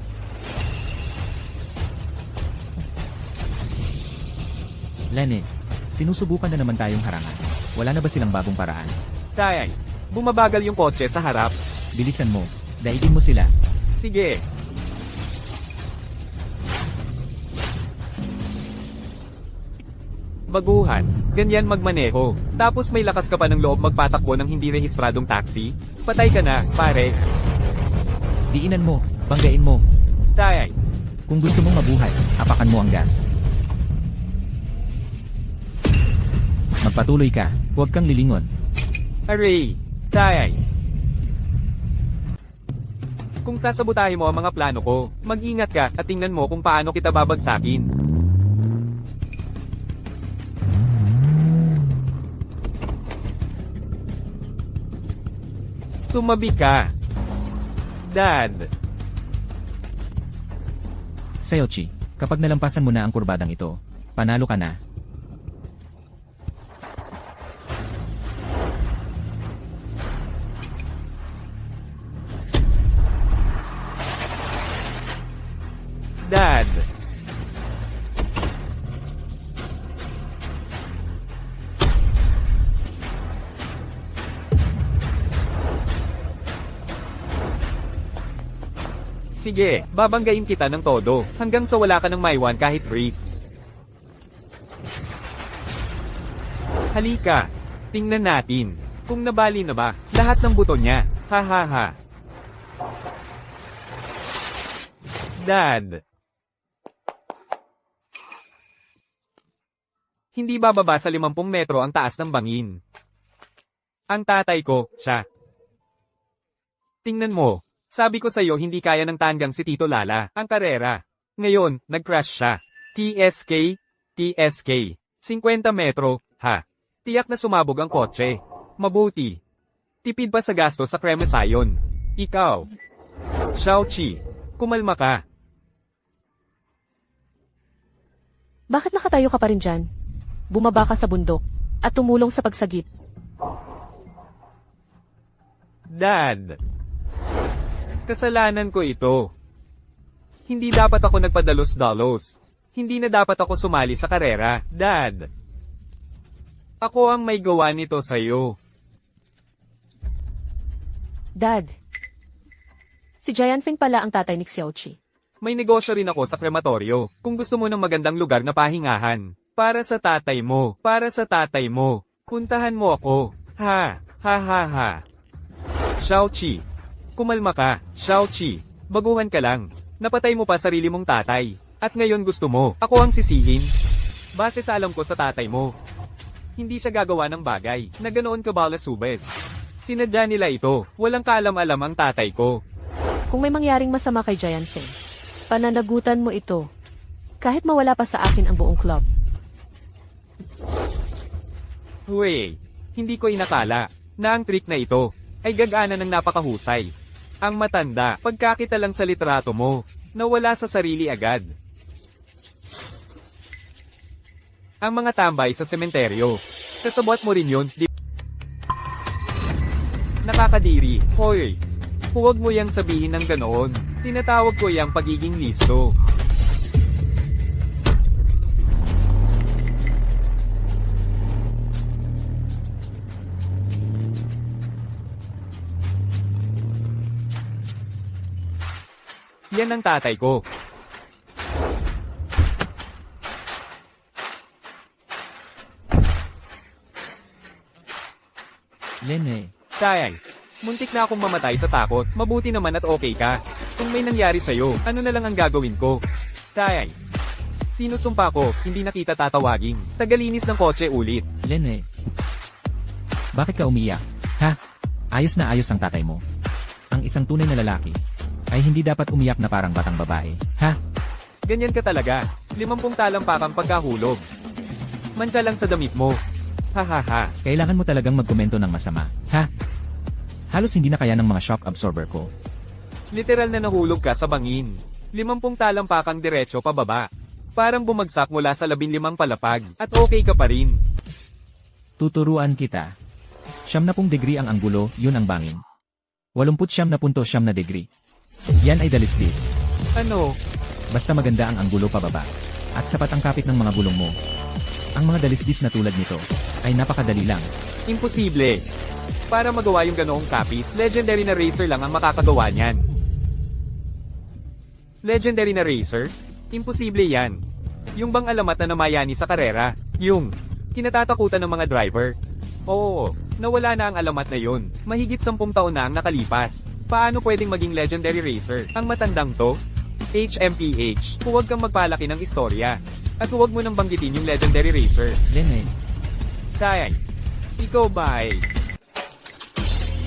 Lene, sinusubukan na naman tayong harangan. Wala na ba silang bagong paraan? Tay, bumabagal yung kotse sa harap. Bilisan mo. Daigin mo sila. Sige. Baguhan, ganyan magmaneho. Tapos may lakas ka pa ng loob magpatakbo ng hindi rehistradong taxi? Patay ka na, pare. Diinan mo. Banggain mo. Tay, Kung gusto mong mabuhay, apakan mo ang gas. Magpatuloy ka. Huwag kang lilingon. aray. Tay. Kung sasabotahin mo ang mga plano ko, mag-ingat ka at tingnan mo kung paano kita babagsakin. Tumabi ka. Dad. Seochi, kapag nalampasan mo na ang kurbadang ito, panalo ka na. Dad. Sige, babanggain kita ng todo, hanggang sa wala ka ng maiwan kahit brief. Halika, tingnan natin, kung nabali na ba, lahat ng buto niya, ha ha ha. Dad. Hindi bababa sa 50 metro ang taas ng bangin. Ang tatay ko, siya. Tingnan mo, sabi ko sa'yo hindi kaya ng tanggang si Tito Lala, ang karera. Ngayon, nag-crash siya. TSK, 50 metro, ha. Tiyak na sumabog ang kotse. Mabuti. Tipid pa sa gasto sa kremasayon. Ikaw. Xiaoqi, kumalma ka. Bakit nakatayo ka pa rin dyan? Bumaba ka sa bundok at tumulong sa pagsagip. Dad. Kasalanan ko ito. Hindi dapat ako nagpadalos-dalos. Hindi na dapat ako sumali sa karera, Dad. Ako ang may gawa nito sa'yo. Dad. Si Jianfeng pala ang tatay ni Xiaoqi. May negosyo rin ako sa krematoryo. Kung gusto mo ng magandang lugar na pahingahan. Para sa tatay mo. Para sa tatay mo. Puntahan mo ako. Ha. Ha ha ha. Xiaoqi. Kumalma ka. Xiaoqi. Baguhan ka lang. Napatay mo pa sarili mong tatay. At ngayon gusto mo. Ako ang sisihin. Base sa alam ko sa tatay mo. Hindi siya gagawa ng bagay. Na ganoon ka balasubes. Sinadya nila ito. Walang kaalam-alam ang tatay ko. Kung may mangyaring masama kay Jianfeng, pananagutan mo ito. Kahit mawala pa sa akin ang buong club. Huwag. Hindi ko inakala na ang trick na ito ay gagana ng napakahusay. Ang matanda, pagkakita lang sa litrato mo, nawala sa sarili agad. Ang mga tambay sa sementeryo. Kasabot mo rin yun, di nakakadiri. Hoy, huwag mo yang sabihin ng ganoon. Tinatawag ko yang pagiging listo. Yan ang tatay ko. Lene, Tay, muntik na akong mamatay sa takot. Mabuti naman at okay ka. Kung may nangyari sa'yo, ano na lang ang gagawin ko? Tay, sinusumpa ko, hindi na kita tatawagin. Tagalinis ng kotse ulit. Lene. Bakit ka umiyak? Ha? Ayos na ayos ang tatay mo. Ang isang tunay na lalaki ay hindi dapat umiyak na parang batang babae. Ha? Ganyan ka talaga. 50 talampakang pagkahulog. Mantsa lang sa damit mo. Ha ha ha. Kailangan mo talagang magkomento ng masama. Ha? Halos hindi na kaya ng mga shock absorber ko. Literal na nahulog ka sa bangin. 50 talampakang diretso pababa. Parang bumagsak mula sa 15 palapag. At okay ka pa rin. Tuturuan kita. 70 degree ang anggulo, yun ang bangin. 89.9 na degree. Yan ay dalisdis. Ano? Basta maganda ang anggulo pababa. At sapat ang kapit ng mga bulong mo. Ang mga dalisdis na tulad nito ay napakadali lang. Imposible. Para magawa yung ganoong kapit, legendary na racer lang ang makakagawa niyan. Legendary na racer? Imposible yan. Yung bang alamat na namayani sa karera? Yung kinatatakutan ng mga driver? Oo, nawala na ang alamat na yun. Mahigit 10 taon na ang nakalipas. Paano pwedeng maging legendary racer ang matandang to? HMPH, huwag kang magpalaki ng istorya. At huwag mo nang banggitin yung legendary racer. Lene, Tay, ikaw ba ay...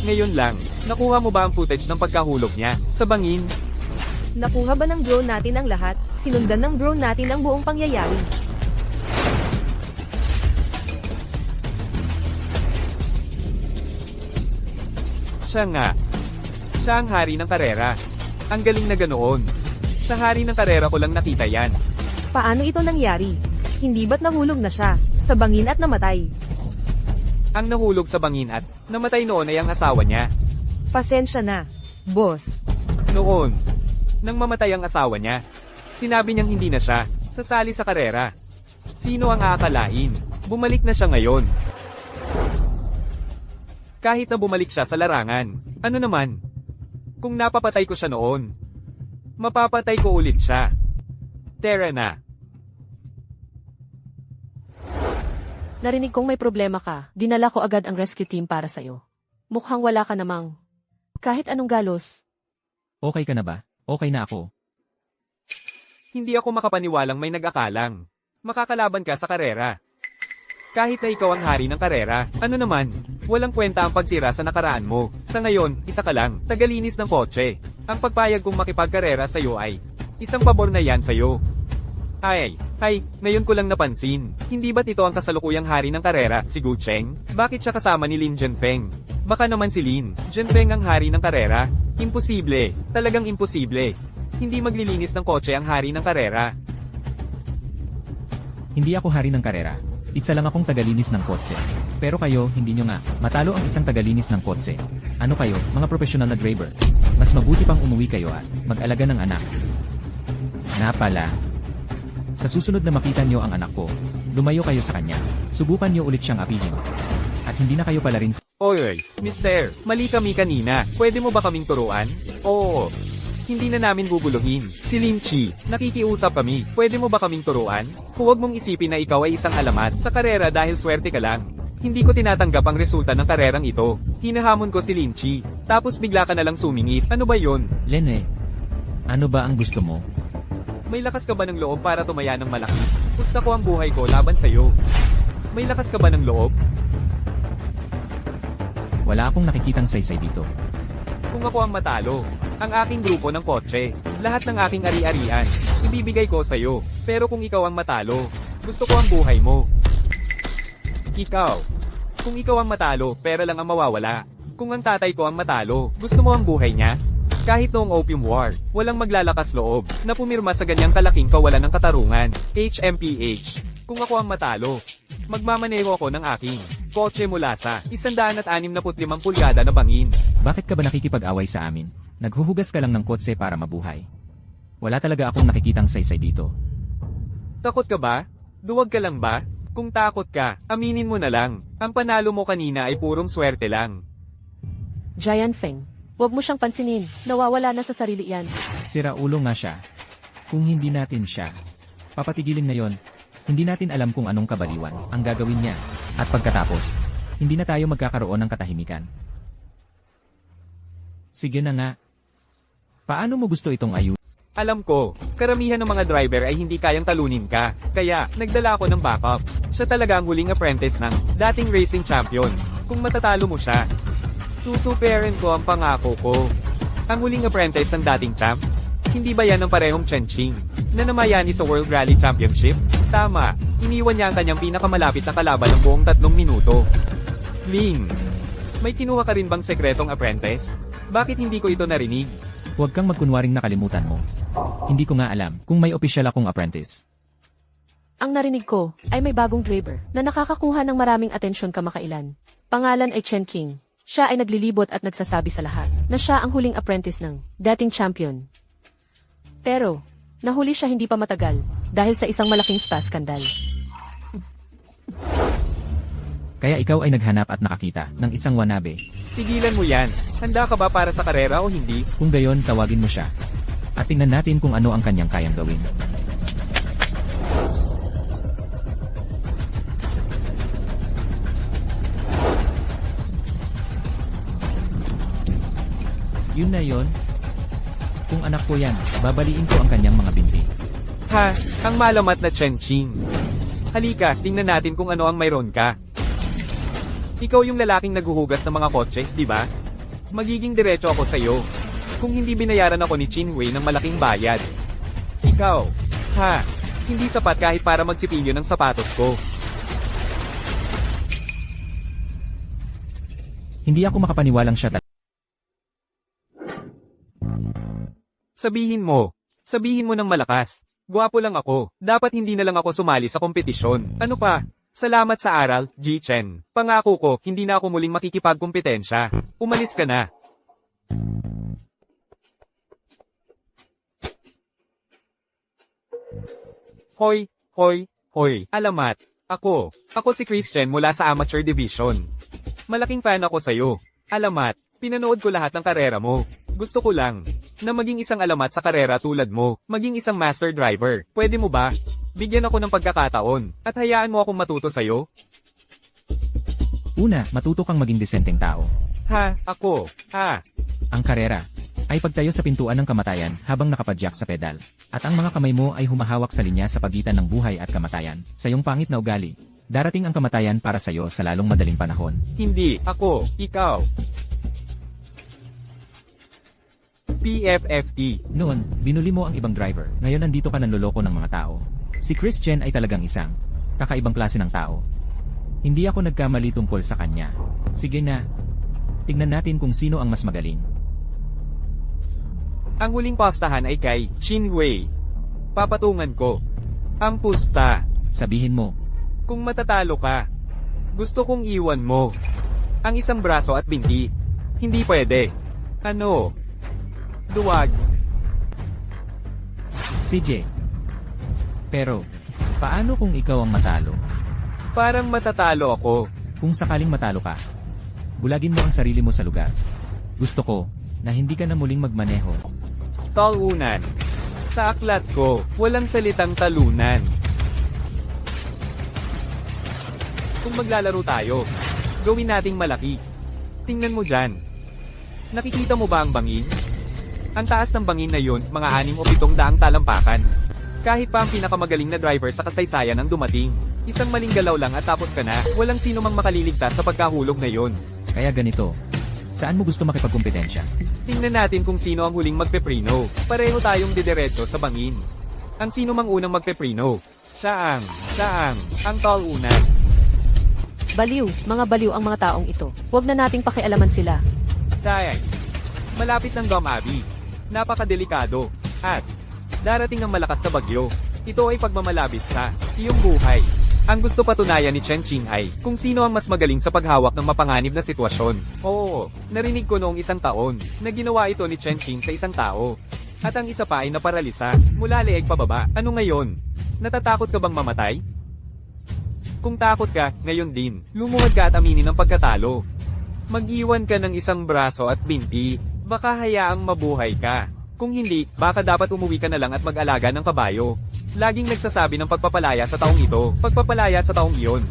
Ngayon lang, nakuha mo ba ang footage ng pagkahulog niya sa bangin? Nakuha ba ng drone natin ang lahat? Sinundan ng drone natin ang buong pangyayari. Siya nga. Siya ang hari ng karera. Ang galing na ganoon. Sa hari ng karera ko lang nakita yan. Paano ito nangyari? Hindi ba't nahulog na siya, sa bangin at namatay? Ang nahulog sa bangin at namatay noon ay ang asawa niya. Pasensya na, boss. Noon, nang mamatay ang asawa niya, sinabi niyang hindi na siya sasali sa karera. Sino ang aakalain? Bumalik na siya ngayon. Kahit na bumalik siya sa larangan, ano naman? Kung napapatay ko siya noon, mapapatay ko ulit siya. Tara na. Narinig kong may problema ka. Dinala ko agad ang rescue team para sa'yo. Mukhang wala ka namang. Kahit anong galos. Okay ka na ba? Okay na ako. Hindi ako makapaniwalang may nag-akalang. Makakalaban ka sa karera. Kahit na ikaw ang hari ng karera, ano naman, walang kwenta ang pagtira sa nakaraan mo. Sa ngayon, isa ka lang, tagalinis ng kotse. Ang pagpayag kong makipagkarera sa'yo ay, isang pabor na yan sa'yo. Ay, ngayon ko lang napansin. Hindi ba't ito ang kasalukuyang hari ng karera, si Gu Cheng? Bakit siya kasama ni Lin Zhenfeng? Baka naman si Lin Zhenfeng ang hari ng karera? Imposible, talagang imposible. Hindi maglilinis ng kotse ang hari ng karera. Hindi ako hari ng karera. Isa lang akong tagalinis ng kotse. Pero kayo, hindi nyo nga. Matalo ang isang tagalinis ng kotse. Ano kayo, mga profesional na driver? Mas mabuti pang umuwi kayo at mag-alaga ng anak. Nga pala. Sa susunod na makita nyo ang anak ko, lumayo kayo sa kanya. Subukan nyo ulit siyang apihin. At hindi na kayo pala rin Oy, mister, mali kami kanina. Pwede mo ba kaming turuan? Oo. Hindi na namin bubuluhin. Si Lin Chi, nakikiusap kami. Pwede mo ba kaming turuan? Huwag mong isipin na ikaw ay isang alamat sa karera dahil swerte ka lang. Hindi ko tinatanggap ang resulta ng karerang ito. Hinahamon ko si Lin Chi. Tapos bigla ka na lang sumingit. Ano ba yon? Lene, ano ba ang gusto mo? May lakas ka ba ng loob para tumaya ng malaki? Gusto ko ang buhay ko laban sa'yo. May lakas ka ba ng loob? Wala akong nakikitang saysay dito. Kung ako ang matalo, ang aking grupo ng kotse, lahat ng aking ari-arian, ibibigay ko sa'yo. Pero kung ikaw ang matalo, gusto ko ang buhay mo. Ikaw. Kung ikaw ang matalo, pera lang ang mawawala. Kung ang tatay ko ang matalo, gusto mo ang buhay niya? Kahit noong Opium War, walang maglalakas loob na pumirma sa ganyang kalaking kawalan ng katarungan. HMPH. Kung ako ang matalo, magmamaneho ako ng aking kotse mula sa 165 pulgada na bangin. Bakit ka ba nakikipag-away sa amin? Naghuhugas ka lang ng kotse para mabuhay. Wala talaga akong nakikitang saysay dito. Takot ka ba? Duwag ka lang ba? Kung takot ka, aminin mo na lang. Ang panalo mo kanina ay purong swerte lang. Giant Feng. Huwag mo siyang pansinin. Nawawala na sa sarili yan. Sira ulo nga siya. Kung hindi natin siya papatigilin na yon, hindi natin alam kung anong kabaliwan ang gagawin niya. At pagkatapos, hindi na tayo magkakaroon ng katahimikan. Sige na nga. Paano mo gusto itong ayusin? Alam ko, karamihan ng mga driver ay hindi kayang talunin ka. Kaya, nagdala ako ng backup. Siya talaga ang huling apprentice ng dating racing champion. Kung matatalo mo siya, tutuperin ko ang pangako ko. Ang huling apprentice ng dating champ? Hindi ba yan ang parehong Chen Qing, na namayani sa World Rally Championship? Tama, iniwan niya ang kanyang pinakamalapit na kalaban ng buong 3 minuto. Ling, may kinuha ka rin bang sekretong apprentice? Bakit hindi ko ito narinig? Huwag kang magkunwaring nakalimutan mo. Hindi ko nga alam kung may opisyal akong apprentice. Ang narinig ko ay may bagong driver na nakakakuha ng maraming atensyon kamakailan. Pangalan ay Chen Qing. Siya ay naglilibot at nagsasabi sa lahat na siya ang huling apprentice ng dating champion. Pero, nahuli siya hindi pa matagal dahil sa isang malaking spa skandal. Kaya ikaw ay naghanap at nakakita ng isang wanabe. Tigilan mo yan. Handa ka ba para sa karera o hindi? Kung gayon, tawagin mo siya. At tingnan natin kung ano ang kanyang kayang gawin. Yun na yon. Kung anak ko yan, babaliin ko ang kanyang mga binti. Ha, ang malamat na Chen Qing. Halika, tingnan natin kung ano ang mayroon ka. Ikaw yung lalaking naghuhugas ng mga kotse, di ba? Magiging diretso ako sa'yo. Kung hindi binayaran ako ni Chin Wei ng malaking bayad. Ikaw, ha, hindi sapat kahit para magsipilyo ng sapatos ko. Hindi ako makapaniwalang siya talaga. Sabihin mo. Sabihin mo ng malakas. Gwapo lang ako. Dapat hindi na lang ako sumali sa kompetisyon. Ano pa? Salamat sa aral, Ji-Chen. Pangako ko, hindi na ako muling makikipagkompetensya. Umalis ka na. Hoy, hoy, hoy. Alamat. Ako si Christian mula sa Amateur Division. Malaking fan ako sa'yo. Alamat, pinanood ko lahat ng karera mo. Gusto ko lang na maging isang alamat sa karera tulad mo, maging isang master driver. Pwede mo ba? Bigyan ako ng pagkakataon, at hayaan mo akong matuto sa'yo? Una, matuto kang maging disenteng tao. Ha, ako, ha. Ang karera ay pagtayo sa pintuan ng kamatayan habang nakapadyak sa pedal. At ang mga kamay mo ay humahawak sa linya sa pagitan ng buhay at kamatayan. Sa iyong pangit na ugali, darating ang kamatayan para sa iyo sa lalong madaling panahon. Hindi, ako, ikaw. PFFT. Noon, binuli mo ang ibang driver. Ngayon nandito ka nanloloko ng mga tao. Si Christian ay talagang isang kakaibang klase ng tao. Hindi ako nagkamali tungkol sa kanya. Sige na. Tignan natin kung sino ang mas magaling. Ang huling pastahan ay kay Shinwei. Papatungan ko. Ang pusta. Sabihin mo, Kung matatalo ka, gusto kong iwan mo ang isang braso at binti. Hindi pwede. Ano? Duwag. CJ. Pero, paano kung ikaw ang matalo? Parang matatalo ako. Kung sakaling matalo ka, bulagin mo ang sarili mo sa lugar. Gusto ko na hindi ka na muling magmaneho. Talunan. Sa aklat ko, walang salitang talunan. Kung maglalaro tayo, gawin nating malaki. Tingnan mo dyan. Nakikita mo ba ang bangin? Ang taas ng bangin na yun, mga 6 o 7 daang talampakan. Kahit pa ang pinakamagaling na driver sa kasaysayan ang dumating. Isang maling galaw lang at tapos ka na. Walang sino mang makaliligtas sa pagkahulog na yon. Kaya ganito, saan mo gusto makipagkompetensya? Tingnan natin kung sino ang huling magpeprino. Pareho tayong didiretso sa bangin. Ang sino mang unang magpeprino? Siya ang talunan. Baliw, mga baliw ang mga taong ito. Huwag na nating pakialaman sila. Dahil, malapit ng Dom Abbey. Napakadelikado. At, darating ang malakas na bagyo. Ito ay pagmamalabis sa iyong buhay. Ang gusto patunayan ni Chen Qinghai kung sino ang mas magaling sa paghawak ng mapanganib na sitwasyon. Oo, narinig ko noong 1 taon na ginawa ito ni Chen Qing sa isang tao. At ang isa pa ay naparalisa mula leeg pababa. Ano ngayon? Natatakot ka bang mamatay? Kung takot ka, ngayon din, lumuhod ka at aminin ang pagkatalo. Mag-iwan ka ng isang braso at binti, baka hayaang mabuhay ka. Kung hindi, baka dapat umuwi ka na lang at mag-alaga ng kabayo. Laging nagsasabi ng pagpapalaya sa taong ito, pagpapalaya sa taong iyon.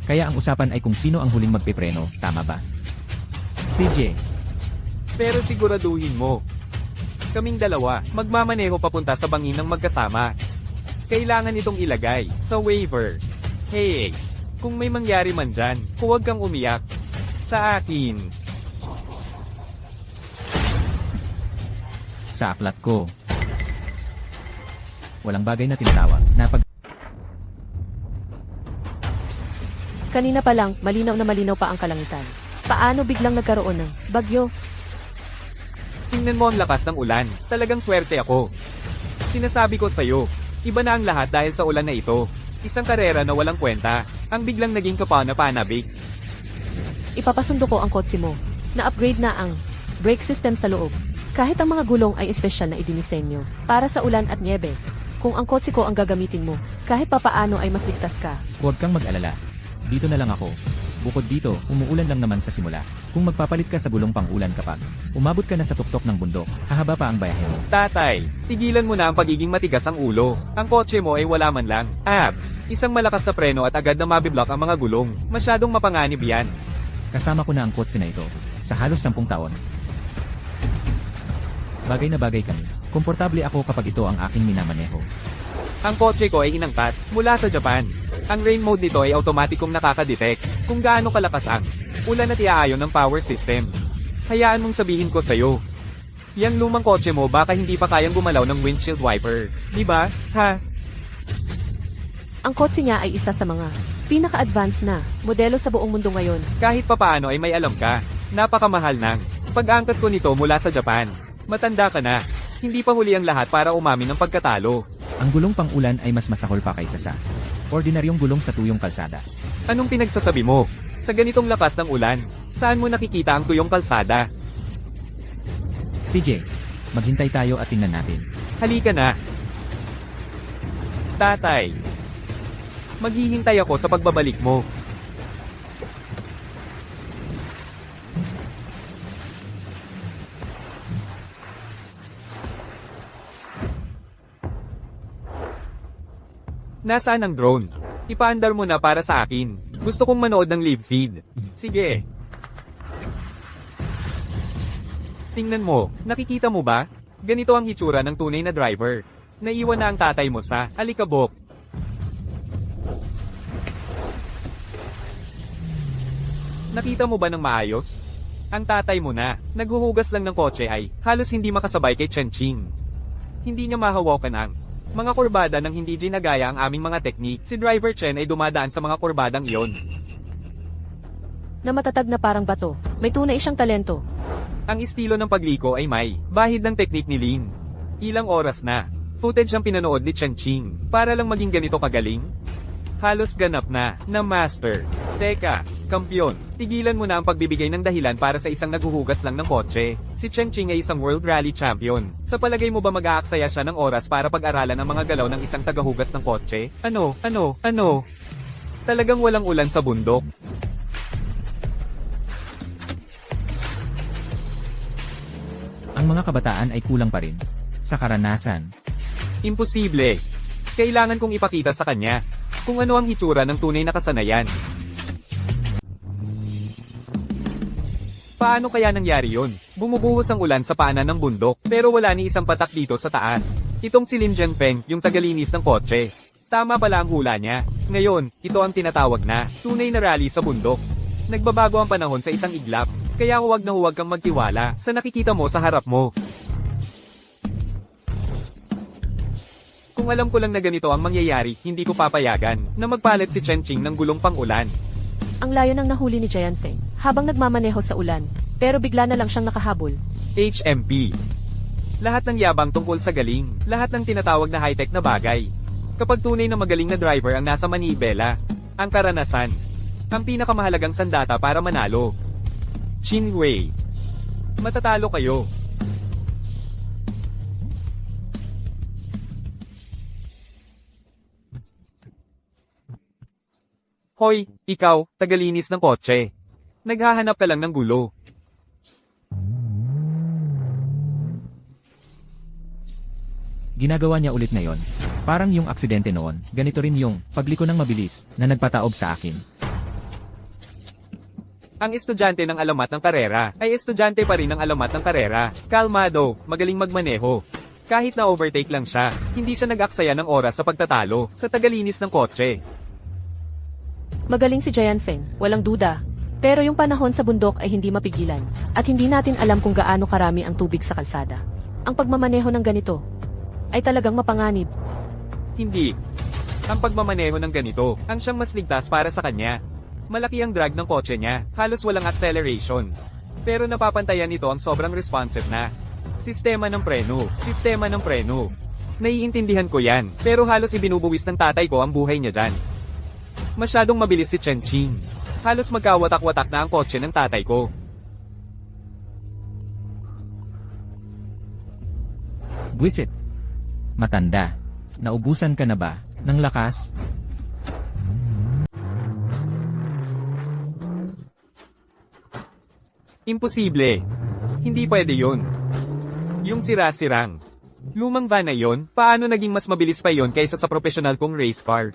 Kaya ang usapan ay kung sino ang huling magpipreno, tama ba? CJ. Pero siguraduhin mo. Kaming dalawa, magmamaneho papunta sa bangin ng magkasama. Kailangan itong ilagay sa waiver. Hey, kung may mangyari man dyan, huwag kang umiyak. Sa akin. Sa aklat ko, walang bagay na tinatawag na pag... Kanina pa lang, malinaw na malinaw pa ang kalangitan. Paano biglang nagkaroon ng bagyo? Tingnan mo ang lakas ng ulan. Talagang swerte ako. Sinasabi ko sa'yo, iba na ang lahat dahil sa ulan na ito. Isang karera na walang kwenta, ang biglang naging kapana-panabik. Ipapasundo ko ang kotse mo. Na-upgrade na ang brake system sa loob. Kahit ang mga gulong ay espesyal na idinisenyo para sa ulan at niebe. Kung ang kotse ko ang gagamitin mo, kahit papaano ay mas ligtas ka. Huwag kang mag-alala. Dito na lang ako. Bukod dito, umuulan lang naman sa simula. Kung magpapalit ka sa gulong pang-ulan kapag umabot ka na sa tuktok ng bundok, hahaba pa ang bayahe mo. Tatay, tigilan mo na ang pagiging matigas ang ulo. Ang kotse mo ay wala man lang. Abs, isang malakas na preno at agad na mabiblock ang mga gulong. Masyadong mapanganib yan. Kasama ko na ang kotse na ito sa halos 10 taon. Bagay na bagay kami. Komportable ako kapag ito ang aking minamaneho. Ang kotse ko ay inangkat mula sa Japan. Ang rain mode nito ay automatikong nakaka-detect kung gaano kalakas ang ulan at iaayon ng power system. Hayaan mong sabihin ko sa'yo. Yang lumang kotse mo baka hindi pa kayang gumalaw ng windshield wiper. Diba? Ha? Ang kotse niya ay isa sa mga pinaka-advanced na modelo sa buong mundo ngayon. Kahit papaano ay may alam ka. Napakamahal ng Pag-angkat ko nito mula sa Japan. Matanda ka na. Hindi pa huli ang lahat para umamin ng pagkatalo. Ang gulong pang-ulan ay mas masahol pa kaysa sa ordinaryong gulong sa tuyong kalsada. Anong pinagsasabi mo? Sa ganitong lakas ng ulan, saan mo nakikita ang tuyong kalsada? CJ, maghintay tayo at tingnan natin. Halika na. Tatay. Maghihintay ako sa pagbabalik mo. Nasaan ang drone? Ipaandar mo na para sa akin. Gusto kong manood ng live feed. Sige. Tingnan mo, nakikita mo ba? Ganito ang hitsura ng tunay na driver. Naiwan na ang tatay mo sa alikabok. Nakita mo ba ng maayos? Ang tatay mo na, naghuhugas lang ng kotse ay halos hindi makasabay kay Chenching. Hindi niya mahawakan ang mga kurbada nang hindi ginagaya ang aming mga teknik. Si Driver Chen ay dumadaan sa mga kurbadang iyon. Na matatag na parang bato. May tunay siyang talento. Ang estilo ng pagliko ay may bahid ng teknik ni Lin. Ilang oras na. Footage ang pinanood ni Chenching para lang maging ganito kagaling. Halos ganap na master. Teka, kampyon, tigilan mo na ang pagbibigay ng dahilan para sa isang naghuhugas lang ng kotse. Si Chenching ay isang World Rally Champion. Sa palagay mo ba mag-aaksaya siya ng oras para pag-aralan ang mga galaw ng isang tagahugas ng kotse? Ano? Talagang walang ulan sa bundok. Ang mga kabataan ay kulang pa rin sa karanasan. Imposible. Kailangan kong ipakita sa kanya kung ano ang hitsura ng tunay na kasanayan. Paano kaya nangyari yon? Bumubuhos ang ulan sa paanan ng bundok, pero wala ni isang patak dito sa taas. Itong si Lin Jianpeng, yung tagalinis ng kotse. Tama pala ang hula niya. Ngayon, ito ang tinatawag na tunay na rally sa bundok. Nagbabago ang panahon sa isang iglap, kaya huwag na huwag kang magtiwala sa nakikita mo sa harap mo. Kung alam ko lang na ganito ang mangyayari, hindi ko papayagan na magpalit si Chenching ng gulong pang-ulan. Ang layo ng nahuli ni Jianpeng habang nagmamaneho sa ulan. Pero bigla na lang siyang nakahabol. HMP. Lahat ng yabang tungkol sa galing, lahat ng tinatawag na high-tech na bagay. Kapag tunay na magaling na driver ang nasa manibela, ang karanasan, ang pinakamahalagang sandata para manalo. Chin Wei. Matatalo kayo. Hoy, ikaw, tagalinis ng kotse. Naghahanap ka lang ng gulo. Ginagawa niya ulit ngayon. Parang yung aksidente noon, ganito rin yung pagliko ng mabilis na nagpataob sa akin. Ang estudyante ng alamat ng karera ay estudyante pa rin ng alamat ng karera. Kalmado, magaling magmaneho. Kahit na overtake lang siya, hindi siya nag-aksaya ng oras sa pagtatalo sa tagalinis ng kotse. Magaling si Jianpeng, walang duda. Pero yung panahon sa bundok ay hindi mapigilan. At hindi natin alam kung gaano karami ang tubig sa kalsada. Ang pagmamaneho ng ganito ay talagang mapanganib. Hindi. Ang pagmamaneho ng ganito, ang siyang mas ligtas para sa kanya. Malaki ang drag ng kotse niya, halos walang acceleration. Pero napapantayan nito ang sobrang responsive na sistema ng preno. Naiintindihan ko yan, pero halos ibinubuwis ng tatay ko ang buhay niya dyan. Masyadong mabilis si Chenching. Halos magkawatak-watak na ang kotse ng tatay ko. Buwisit. Matanda. Naubusan ka na ba ng lakas? Imposible. Hindi pwede yun. Yung sira-sirang lumang van na yun, paano naging mas mabilis pa yun kaysa sa professional kong race car?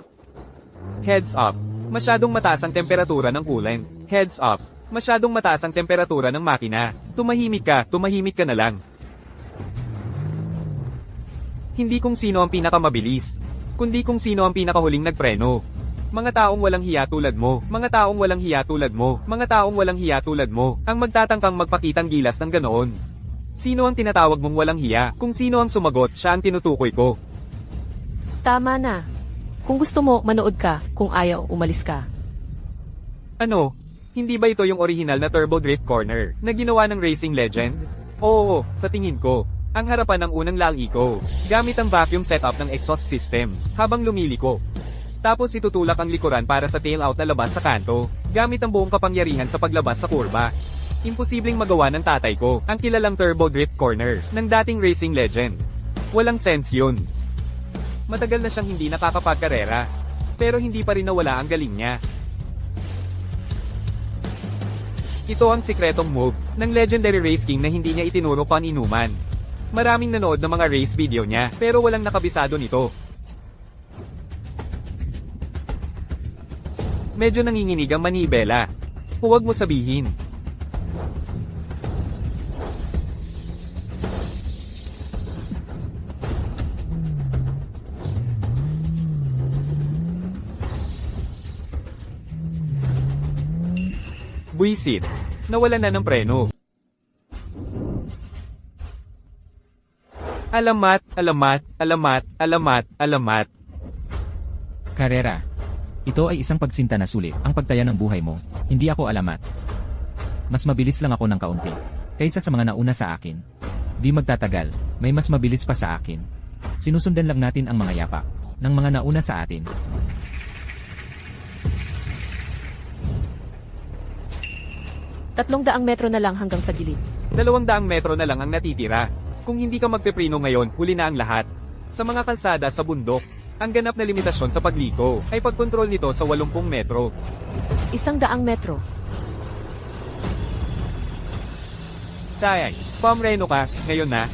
Heads up. Masyadong mataas ang temperatura ng coolant. Heads up. Masyadong mataas ang temperatura ng makina. Tumahimik ka na lang. Hindi kung sino ang pinakamabilis, kundi kung sino ang pinakahuling nagpreno. Mga taong walang hiya tulad mo, ang magtatangkang magpakitang gilas ng ganoon. Sino ang tinatawag mong walang hiya? Kung sino ang sumagot, siya ang tinutukoy ko. Tama na. Kung gusto mo, manood ka. Kung ayaw, umalis ka. Ano? Hindi ba ito yung original na Turbo Drift Corner na ginawa ng Racing Legend? Oo, sa tingin ko. Ang harapan ng unang lali ko, gamit ang vacuum setup ng exhaust system, habang lumiliko. Tapos itutulak ang likuran para sa tail out na labas sa kanto, gamit ang buong kapangyarihan sa paglabas sa kurba. Imposibleng magawa ng tatay ko, ang kilalang Turbo Drift Corner, ng dating Racing Legend. Walang sense yun. Matagal na siyang hindi nakakapagkarera, pero hindi pa rin nawala ang galing niya. Ito ang sikretong move ng legendary race king na hindi niya itinuro paninuman. Maraming nanood ng mga race video niya, pero walang nakabisado nito. Medyo nanginginig ang manibela. Huwag mo sabihin. Buisit. Nawalan na ng preno. Alamat, alamat, alamat, alamat, alamat. Karera. Ito ay isang pagsinta na sulit, ang pagtaya ng buhay mo. Hindi ako alamat. Mas mabilis lang ako ng kaunti, kaysa sa mga nauna sa akin. Di magtatagal, may mas mabilis pa sa akin. Sinusundan lang natin ang mga yapak ng mga nauna sa atin. Tatlong metro na lang hanggang sa gilid. 200 metro na lang ang natitira. Kung hindi ka magpepreno ngayon, huli na ang lahat. Sa mga kalsada sa bundok, ang ganap na limitasyon sa pagliko ay pagkontrol nito sa 80 metro. 100 metro. Tayay, pamreno ka, ngayon na.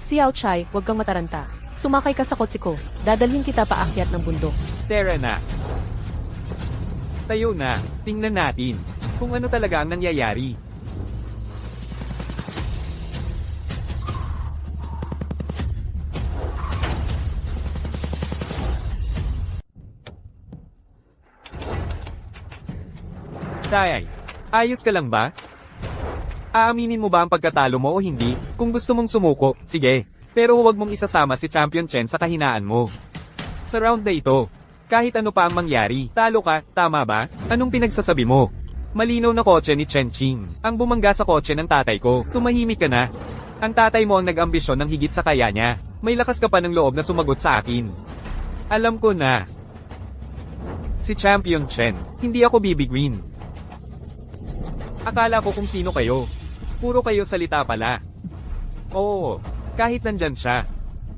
Xiao Chai, huwag kang mataranta. Sumakay ka sa kotse ko. Dadalhin kita paakyat ng bundok. Tara na. Tayo na, tingnan natin kung ano talaga ang nangyayari. Tayay, ayos ka lang ba? Aaminin mo ba ang pagkatalo mo o hindi? Kung gusto mong sumuko, sige. Pero huwag mong isasama si Champion Chen sa kahinaan mo. Sa round na ito, kahit ano pa ang mangyari, talo ka, tama ba? Anong pinagsasabi mo? Malinaw na kotse ni Chen Qing, ang bumangga sa kotse ng tatay ko. Tumahimik ka na. Ang tatay mo ang nag-ambisyon ng higit sa kaya niya. May lakas ka pa ng loob na sumagot sa akin. Alam ko na. Si Champion Chen, hindi ako bibiguin. Akala ko kung sino kayo. Puro kayo salita pala. Oo, kahit nandyan siya,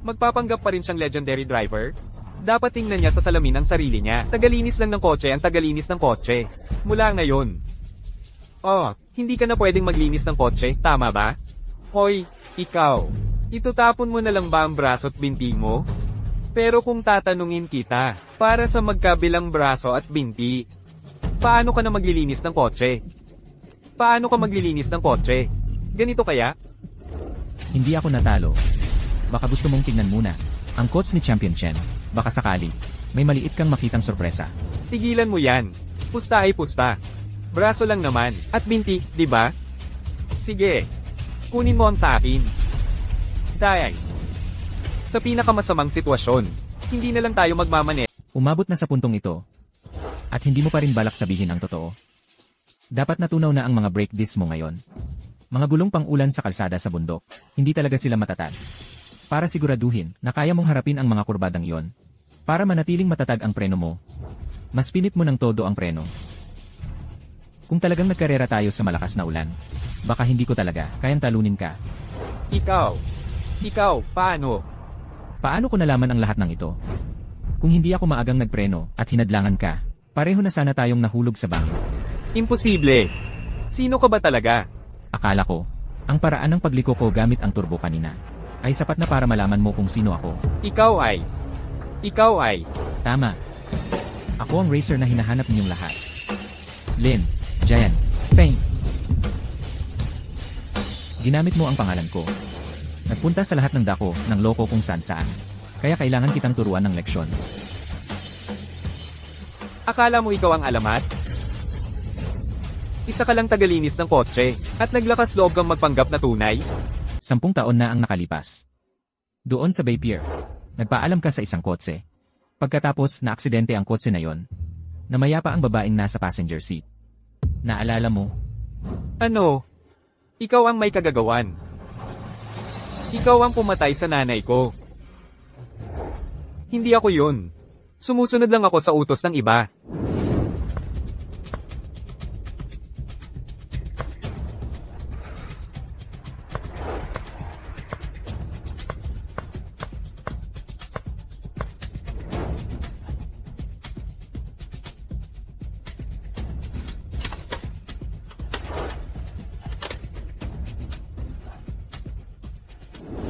magpapanggap pa rin siyang legendary driver? Dapat tingnan niya sa salamin ang sarili niya. Tagalinis lang ng kotse ang tagalinis ng kotse. Mula ngayon. Oh, hindi ka na pwedeng maglinis ng kotse, tama ba? Hoy, ikaw. Itutapon mo na lang ba ang braso at binti mo? Pero kung tatanungin kita, para sa magkabilang braso at binti, paano ka na maglilinis ng kotse? Paano ka maglilinis ng kotse? Ganito kaya? Hindi ako natalo. Baka gusto mong tingnan muna ang coach ni Champion Chen. Baka sakali, may maliit kang makitang sorpresa. Tigilan mo yan. Pusta ay pusta. Braso lang naman. At binti, di ba? Sige. Kunin mo ang sa akin. Dayay. Sa pinakamasamang sitwasyon, hindi na lang tayo magmamane. Umabot na sa puntong ito. At hindi mo pa rin balak sabihin ang totoo. Dapat natunaw na ang mga brake discs mo ngayon. Mga gulong pang-ulan sa kalsada sa bundok. Hindi talaga sila matatag. Para siguraduhin na kaya mong harapin ang mga kurbadang iyon. Para manatiling matatag ang preno mo, mas pinit mo ng todo ang preno. Kung talagang nagkarera tayo sa malakas na ulan, baka hindi ko talaga kayang talunin ka. Ikaw, paano? Paano ko nalaman ang lahat ng ito? Kung hindi ako maagang nagpreno at hinadlangan ka, pareho na sana tayong nahulog sa bangin. Imposible. Sino ka ba talaga? Akala ko, ang paraan ng pagliko ko gamit ang turbo kanina ay sapat na para malaman mo kung sino ako. Ikaw ay. Tama. Ako ang racer na hinahanap ninyong lahat. Lin, Jian, Feng. Ginamit mo ang pangalan ko. Nagpunta sa lahat ng dako ng loko kung saan-saan. Kaya kailangan kitang turuan ng leksyon. Akala mo ikaw ang alamat? Isa ka lang tagalinis ng kotse, at naglakas loob kang magpanggap na tunay? 10 taon na ang nakalipas. Doon sa Bay Pier, nagpaalam ka sa isang kotse. Pagkatapos na aksidente ang kotse na yon, Namaya pa ang babaeng nasa passenger seat. Naalala mo? Ano? Ikaw ang may kagagawan. Ikaw ang pumatay sa nanay ko. Hindi ako yun. Sumusunod lang ako sa utos ng iba.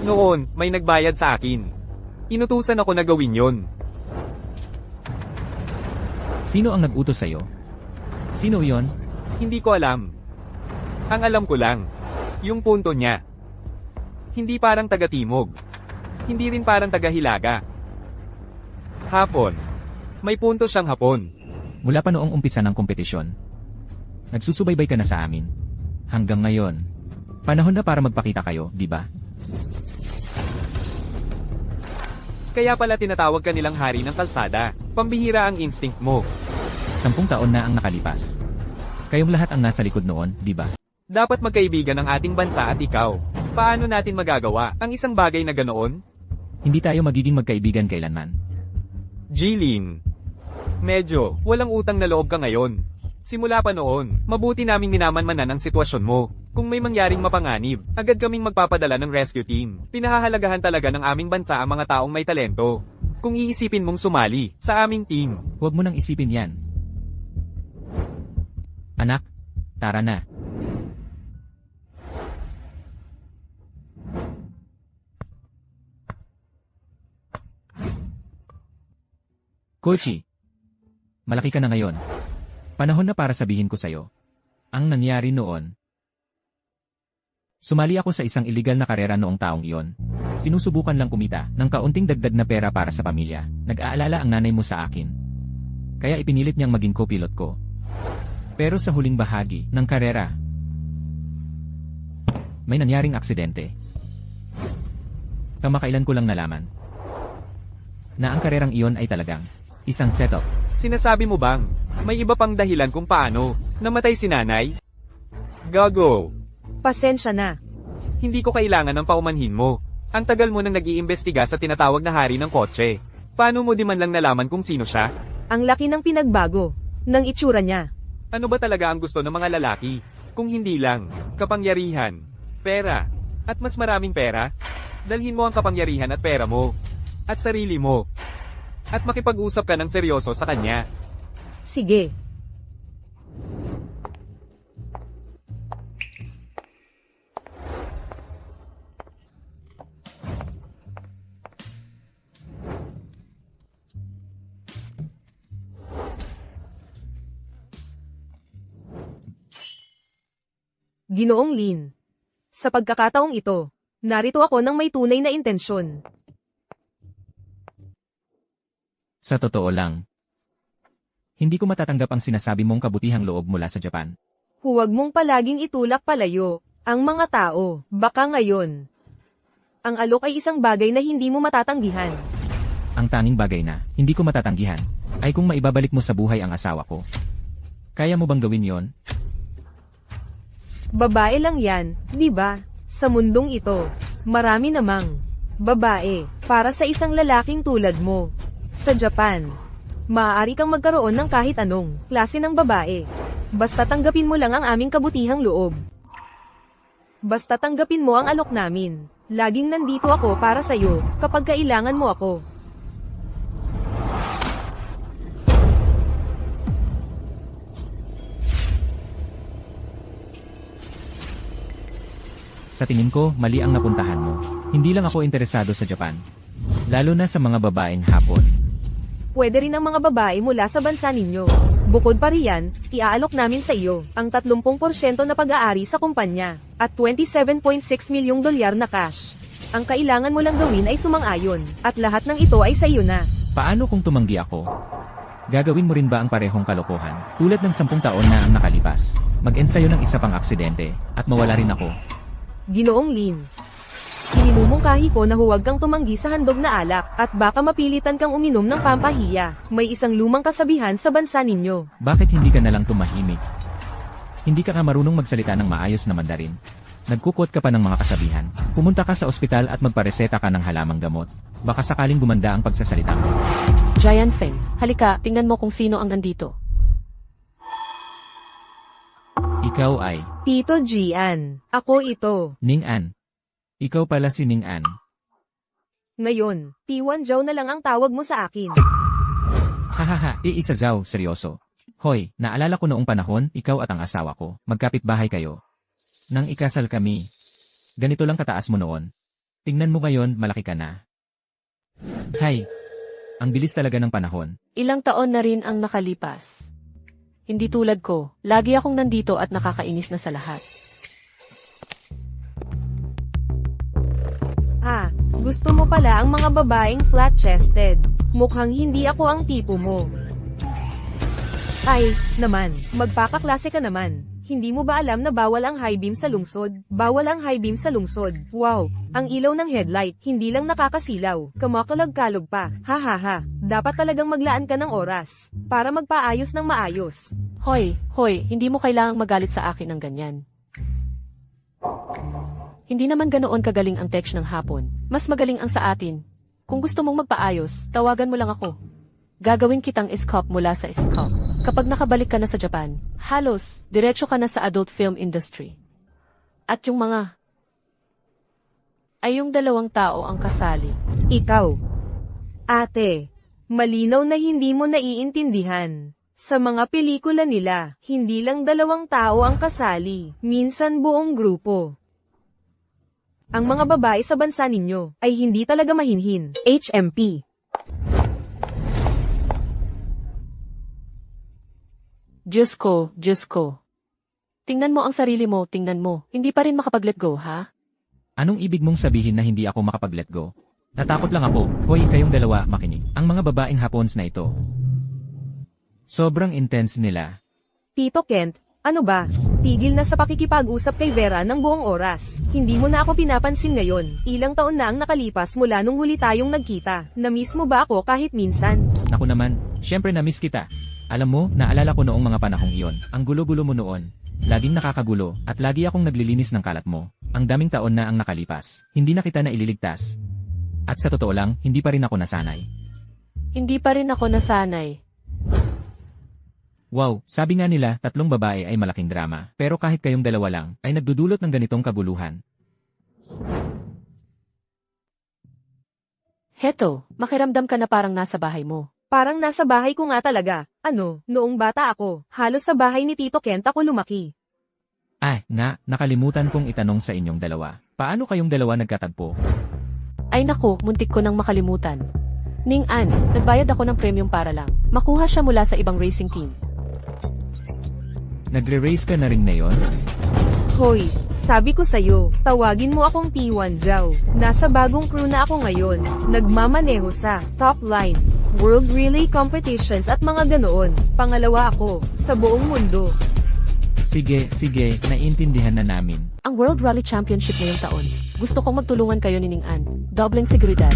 Noon, may nagbayad sa akin. Inutusan ako na gawin yon. Sino ang nag-utos sa'yo? Sino yon? Hindi ko alam. Ang alam ko lang, yung punto niya. Hindi parang taga-timog. Hindi rin parang taga-hilaga. Hapon. May punto siyang hapon. Mula pa noong umpisa ng kompetisyon. Nagsusubaybay ka na sa amin. Hanggang ngayon. Panahon na para magpakita kayo, di ba? Kaya pala tinatawag ka nilang hari ng kalsada. Pambihira ang instinct mo. 10 taon na ang nakalipas. Kayong lahat ang nasa likod noon, di ba? Dapat magkaibigan ang ating bansa at ikaw. Paano natin magagawa ang isang bagay na ganoon? Hindi tayo magiging magkaibigan kailanman. Jilin. Medyo, walang utang na loob ka ngayon. Simula pa noon, mabuti naming minamanmanan ang sitwasyon mo. Kung may mangyaring mapanganib, agad kaming magpapadala ng rescue team. Pinahahalagahan talaga ng aming bansa ang mga taong may talento. Kung iisipin mong sumali sa aming team, Huwag mo nang isipin yan. Anak, tara na. Kochi, malaki ka na ngayon. Panahon na para sabihin ko sa'yo. Ang nangyari noon. Sumali ako sa isang illegal na karera noong taong iyon. Sinusubukan lang kumita ng kaunting dagdag na pera para sa pamilya. Nag-aalala ang nanay mo sa akin. Kaya ipinilit niyang maging co-pilot ko. Pero sa huling bahagi ng karera, may nangyaring aksidente. Kamakailan ko lang nalaman na ang karerang iyon ay talagang isang setup. sinasabi mo bang may iba pang dahilan kung paano namatay si nanay? Gago. Pasensya na. Hindi ko kailangan ng paumanhin mo. Ang tagal mo nang nag-iimbestiga sa tinatawag na hari ng kotse. Paano mo di man lang nalaman kung sino siya? Ang laki ng pinagbago ng itsura niya. Ano ba talaga ang gusto ng mga lalaki? Kung hindi lang, kapangyarihan, pera, at mas maraming pera? Dalhin mo ang kapangyarihan at pera mo, at sarili mo, at makipag-usap ka ng seryoso sa kanya. Sige. Ginoong Lin. Sa pagkakataong ito, narito ako ng may tunay na intensyon. Sa totoo lang, hindi ko matatanggap ang sinasabi mong kabutihang loob mula sa Japan. Huwag mong palaging itulak palayo ang mga tao. Baka ngayon, ang alok ay isang bagay na hindi mo matatanggihan. Ang tanging bagay na hindi ko matatanggihan ay kung maibabalik mo sa buhay ang asawa ko. Kaya mo bang gawin yon? Babae lang yan, di ba? Sa mundong ito, marami namang babae para sa isang lalaking tulad mo. Sa Japan, maaari kang magkaroon ng kahit anong klase ng babae. Basta tanggapin mo lang ang aming kabutihang loob. Basta tanggapin mo ang alok namin. Laging nandito ako para sa'yo kapag kailangan mo ako. Sa tingin ko, mali ang napuntahan mo. Hindi lang ako interesado sa Japan. Lalo na sa mga babaeng Hapon. Pwede rin ang mga babae mula sa bansa ninyo. Bukod pa riyan, iaalok namin sa iyo ang 30% na pag-aari sa kumpanya at $27.6 milyong na cash. Ang kailangan mo lang gawin ay sumang-ayon at lahat ng ito ay sa iyo na. Paano kung tumanggi ako? Gagawin mo rin ba ang parehong kalokohan? Tulad ng 10 taon na ang nakalipas. Mag-ensayo ng isa pang aksidente at mawala rin ako. Ginoong Lin. Minumungkahi ko na huwag kang tumanggi sa handog na alak, at baka mapilitan kang uminom ng pampahiya. May isang lumang kasabihan sa bansa ninyo. Bakit hindi ka nalang tumahimik? Hindi ka marunong magsalita ng maayos na Mandarin. Nagkukot ka pa ng mga kasabihan. Pumunta ka sa ospital at magpareseta ka ng halamang gamot. Baka sakaling gumanda ang pagsasalita mo. Giant Feng, halika, tingnan mo kung sino ang nandito. Ikaw ay Tito Gian, ako ito. Ning An. Ikaw pala si Ning An. Ngayon, T1 Zhao na lang ang tawag mo sa akin. Hahaha, iisa Zhao, seryoso. Hoy, naalala ko noong panahon, ikaw at ang asawa ko, magkapit-bahay kayo. Nang ikasal kami. Ganito lang kataas mo noon. Tingnan mo ngayon, malaki ka na. Hay, ang bilis talaga ng panahon. Ilang taon na rin ang nakalipas. Hindi tulad ko, lagi akong nandito at nakakainis na sa lahat. Ah, gusto mo pala ang mga babaeng flat-chested. Mukhang hindi ako ang tipo mo. Ay, naman, magpakaklase ka naman. Hindi mo ba alam na bawal ang high beam sa lungsod? Bawal ang high beam sa lungsod. Wow, ang ilaw ng headlight, hindi lang nakakasilaw, kamakalagkalog pa. Ha ha ha, dapat talagang maglaan ka ng oras para magpaayos ng maayos. Hoy, hindi mo kailangang magalit sa akin ng ganyan. Hindi naman ganoon kagaling ang text ng hapon. Mas magaling ang sa atin. Kung gusto mong magpaayos, tawagan mo lang ako. Gagawin kitang iskop mula sa iskop. Kapag nakabalik ka na sa Japan, halos, diretso ka na sa adult film industry. At yung mga... ay yung 2 tao ang kasali. Ikaw. Ate, malinaw na hindi mo naiintindihan. Sa mga pelikula nila, hindi lang 2 tao ang kasali, minsan buong grupo. Ang mga babae sa bansa ninyo ay hindi talaga mahinhin. HMP. Diyos ko. Tingnan mo ang sarili mo, tingnan mo. Hindi pa rin makapag-let go, ha? Anong ibig mong sabihin na hindi ako makapag-let go? Natakot lang ako. Hoy, kayong dalawa, makinig. Ang mga babaeng Hapons na ito. Sobrang intense nila. Tito Kent, ano ba? Tigil na sa pakikipag-usap kay Vera ng buong oras. Hindi mo na ako pinapansin ngayon. Ilang taon na ang nakalipas mula nung huli tayong nagkita. Na-miss mo ba ako kahit minsan? Naku naman, syempre na-miss kita. Alam mo, naalala ko noong mga panahong iyon. Ang gulo-gulo mo noon. Laging nakakagulo, at lagi akong naglilinis ng kalat mo. Ang daming taon na ang nakalipas. Hindi na kita na ililigtas. At sa totoo lang, hindi pa rin ako nasanay. Hindi pa rin ako nasanay. Wow, sabi nga nila, 3 babae ay malaking drama. Pero kahit kayong 2 lang, ay nagdudulot ng ganitong kaguluhan. Heto, makiramdam ka na parang nasa bahay mo. Parang nasa bahay ko nga talaga. Ano, noong bata ako, halos sa bahay ni Tito Kent ako lumaki. Nakalimutan kong itanong sa inyong 2. Paano kayong 2 nagkatagpo? Ay naku, muntik ko nang makalimutan. Ning An, nagbayad ako ng premium para lang makuha siya mula sa ibang racing team. Nagre-race ka na rin ngayon? Hoy, sabi ko sa'yo, tawagin mo akong T1 Zhao. Nasa bagong crew na ako ngayon. Nagmamaneho sa top line, world relay competitions at mga ganoon. Pangalawa ako, sa buong mundo. Sige, naiintindihan na namin. Ang World Rally Championship ngayong taon. Gusto kong magtulungan kayo ni Ning An. Dobleng seguridad.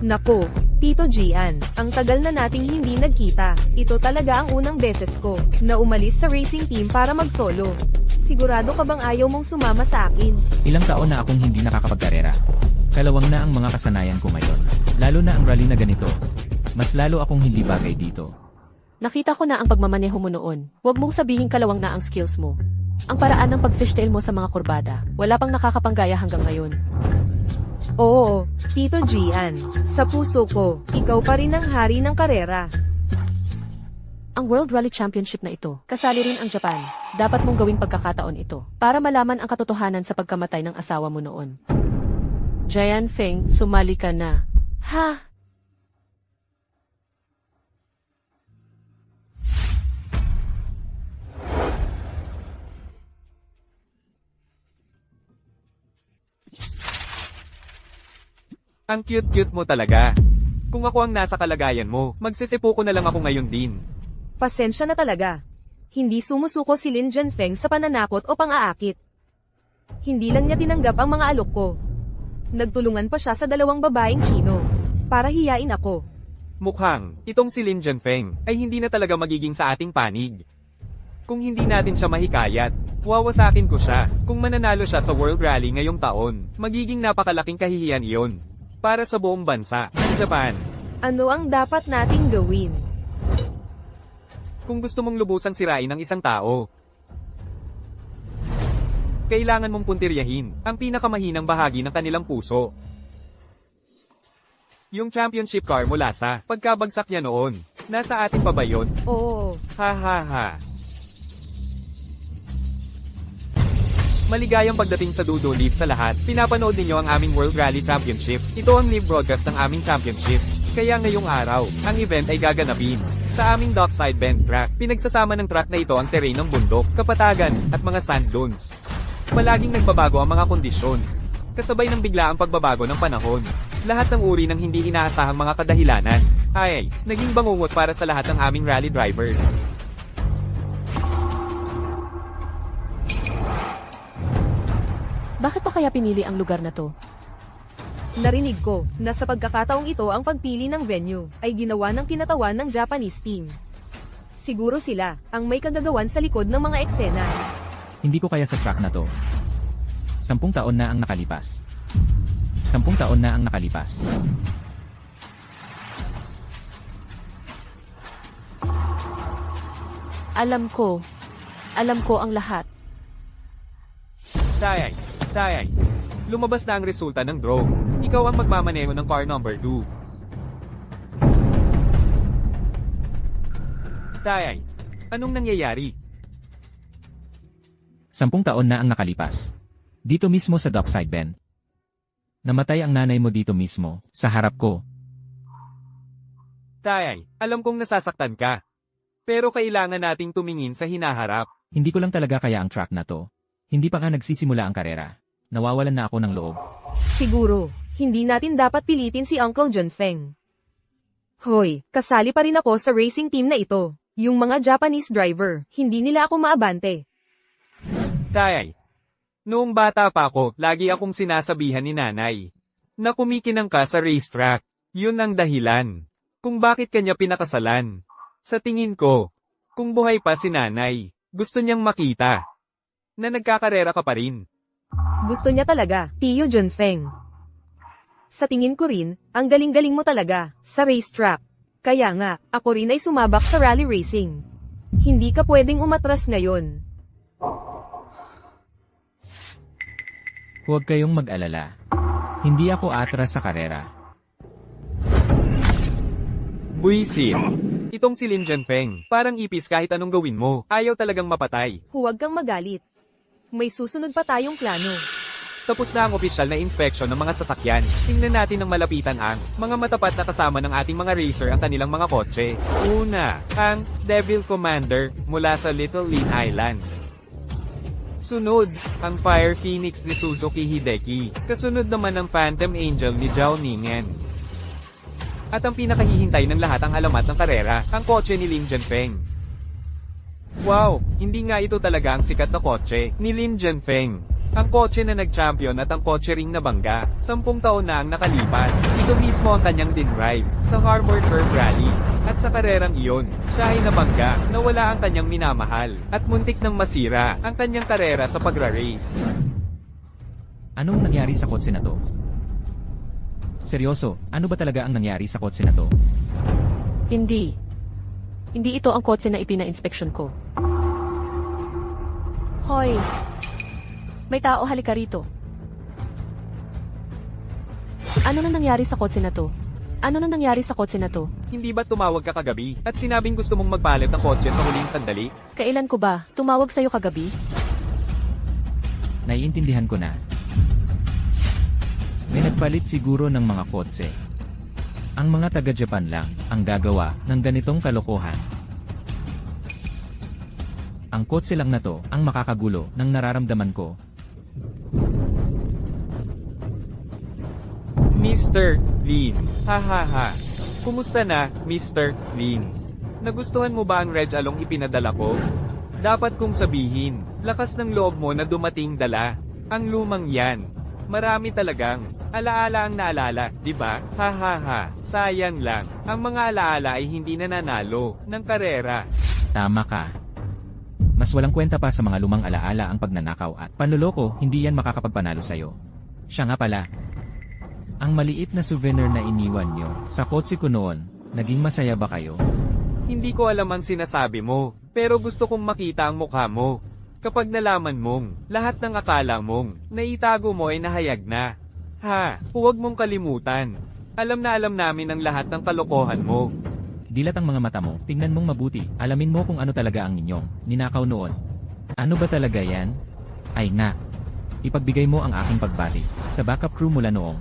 Nako, Tito Gian, ang tagal na nating hindi nagkita. Ito talaga ang unang beses ko na umalis sa racing team para mag-solo. Sigurado ka bang ayaw mong sumama sa akin? Ilang taon na akong hindi nakakapagkarera. Kalawang na ang mga kasanayan ko ngayon. Lalo na ang rally na ganito. Mas lalo akong hindi bagay dito. Nakita ko na ang pagmamaneho mo noon. Huwag mong sabihin kalawang na ang skills mo. Ang paraan ng pag-fishtail mo sa mga kurbada, wala pang nakakapanggaya hanggang ngayon. Oo, Tito Gian, sa puso ko, ikaw pa rin ang hari ng karera. Ang World Rally Championship na ito, kasali rin ang Japan. Dapat mong gawing pagkakataon ito para malaman ang katotohanan sa pagkamatay ng asawa mo noon. Giant Feng, sumali ka na. Ha? Ang cute-cute mo talaga. Kung ako ang nasa kalagayan mo, magsisipo ko na lang ako ngayon din. Pasensya na talaga. Hindi sumusuko si Lin Jianfeng sa pananakot o pang-aakit. Hindi lang niya tinanggap ang mga alok ko. Nagtulungan pa siya sa dalawang babaeng Chino. Para hiyain ako. Mukhang, itong si Lin Jianfeng, ay hindi na talaga magiging sa ating panig. Kung hindi natin siya mahikayat, wawasakin ko siya. Kung mananalo siya sa World Rally ngayong taon, magiging napakalaking kahihiyan iyon. Para sa buong bansa, ng Japan. Ano ang dapat nating gawin? Kung gusto mong lubusang sirain ang isang tao, kailangan mong puntiryahin ang pinakamahinang bahagi ng kanilang puso. Yung championship car mula sa pagkabagsak niya noon. Nasa atin pa ba yun? Oo. Ha ha ha. Maligayang pagdating sa Dudo Live sa lahat. Pinapanood ninyo ang aming World Rally Championship. Ito ang live broadcast ng aming championship. Kaya ngayong araw, ang event ay gaganapin. Sa aming dockside bend track, pinagsasama ng track na ito ang terrain ng bundok, kapatagan, at mga sand dunes. Palaging nagbabago ang mga kondisyon. Kasabay ng biglaang pagbabago ng panahon. Lahat ng uri ng hindi inaasahang mga kadahilanan ay naging bangungot para sa lahat ng aming rally drivers. Bakit pa kaya pinili ang lugar na to? Narinig ko na sa pagkakataong ito ang pagpili ng venue ay ginawa ng kinatawan ng Japanese team. Siguro sila ang may kagagawan sa likod ng mga eksena. Hindi ko kaya sa track na to. 10 taon na ang nakalipas. 10 taon na ang nakalipas. Alam ko ang lahat. Dayay, lumabas na ang resulta ng draw. Ikaw ang magmamaneho ng car number 2. Dayay, anong nangyayari? 10 taon na ang nakalipas. Dito mismo sa dockside bend. Namatay ang nanay mo dito mismo, sa harap ko. Dayay, alam kong nasasaktan ka. Pero kailangan nating tumingin sa hinaharap. Hindi ko lang talaga kaya ang track na to. Hindi pa nga nagsisimula ang karera. Nawawalan na ako ng loob. Siguro, hindi natin dapat pilitin si Uncle Jianfeng. Hoy, kasali pa rin ako sa racing team na ito. Yung mga Japanese driver, hindi nila ako maabante. Dayay, noong bata pa ako, lagi akong sinasabihan ni nanay na kumikinang ka sa racetrack. Yun ang dahilan kung bakit kanya pinakasalan. Sa tingin ko, kung buhay pa si nanay, gusto niyang makita na nagkakarera ka pa rin. Gusto niya talaga, Tio Jianfeng. Sa tingin ko rin, ang galing-galing mo talaga sa racetrack. Kaya nga, ako rin ay sumabak sa rally racing. Hindi ka pwedeng umatras ngayon. Huwag kayong mag-alala. Hindi ako atras sa karera. Buisit. Itong si Lin Jianfeng, parang ipis kahit anong gawin mo, ayaw talagang mapatay. Huwag kang magalit. May susunod pa tayong plano. Tapos na ang opisyal na inspection ng mga sasakyan. Tingnan natin ng malapitan ang mga matapat na kasama ng ating mga racer ang kanilang mga kotse. Una, ang Devil Commander mula sa Little Lin Island. Sunod, ang Fire Phoenix ni Suzuki Hideki. Kasunod naman ang Phantom Angel ni Zhao Ningen. At ang pinakahihintay ng lahat ang alamat ng karera, ang kotse ni Lin Jianfeng. Wow, hindi nga ito talaga ang sikat na kotse ni Lin Jianfeng. Ang kotse na nag-champion at ang kotse ring nabangga, 10 taon na ang nakalipas. Ito mismo ang kanyang dinrive sa Harbor Curve Rally. At sa karerang iyon, siya ay nabangga, nawala ang kanyang minamahal, at muntik nang masira ang kanyang karera sa pagra-race. Anong nangyari sa kotse na to? Seryoso, ano ba talaga ang nangyari sa kotse na to? Hindi ito ang kotse na ipina-inspeksyon ko. Hoy! May tao, halika rito. Ano na nangyari sa kotse na to? Hindi ba tumawag ka kagabi at sinabing gusto mong magpalit ng kotse sa huling sandali? Kailan ko ba tumawag sa'yo kagabi? Naiintindihan ko na. May nagpalit siguro ng mga kotse. Ang mga taga-Japan lang ang gagawa ng ganitong kalokohan. Ang kotse lang na to ang makakagulo ng nararamdaman ko. Mr. Lin. Ha. Kumusta na, Mr. Lin? Nagustuhan mo ba ang Reg Along ipinadala ko? Dapat kong sabihin, lakas ng loob mo na dumating dala. Ang lumang yan. Marami talagang alaala ang naalala, di ba? Ha ha ha, sayang lang. Ang mga alaala ay hindi nananalo ng karera. Tama ka. Mas walang kwenta pa sa mga lumang alaala ang pagnanakaw at panloloko, hindi yan makakapagpanalo sa'yo. Siya nga pala. Ang maliit na souvenir na iniwan nyo sa kotse ko noon, naging masaya ba kayo? Hindi ko alam ang sinasabi mo, pero gusto kong makita ang mukha mo. Kapag nalaman mong, lahat ng akala mong, naitago mo ay nahayag na. Ha, huwag mong kalimutan. Alam na alam namin ang lahat ng kalokohan mo. Dilat ang mga mata mo, tingnan mong mabuti, alamin mo kung ano talaga ang inyong ninakaw noon. Ano ba talaga yan? Ay nga. Ipagbigay mo ang aking pagbati sa backup crew mula noong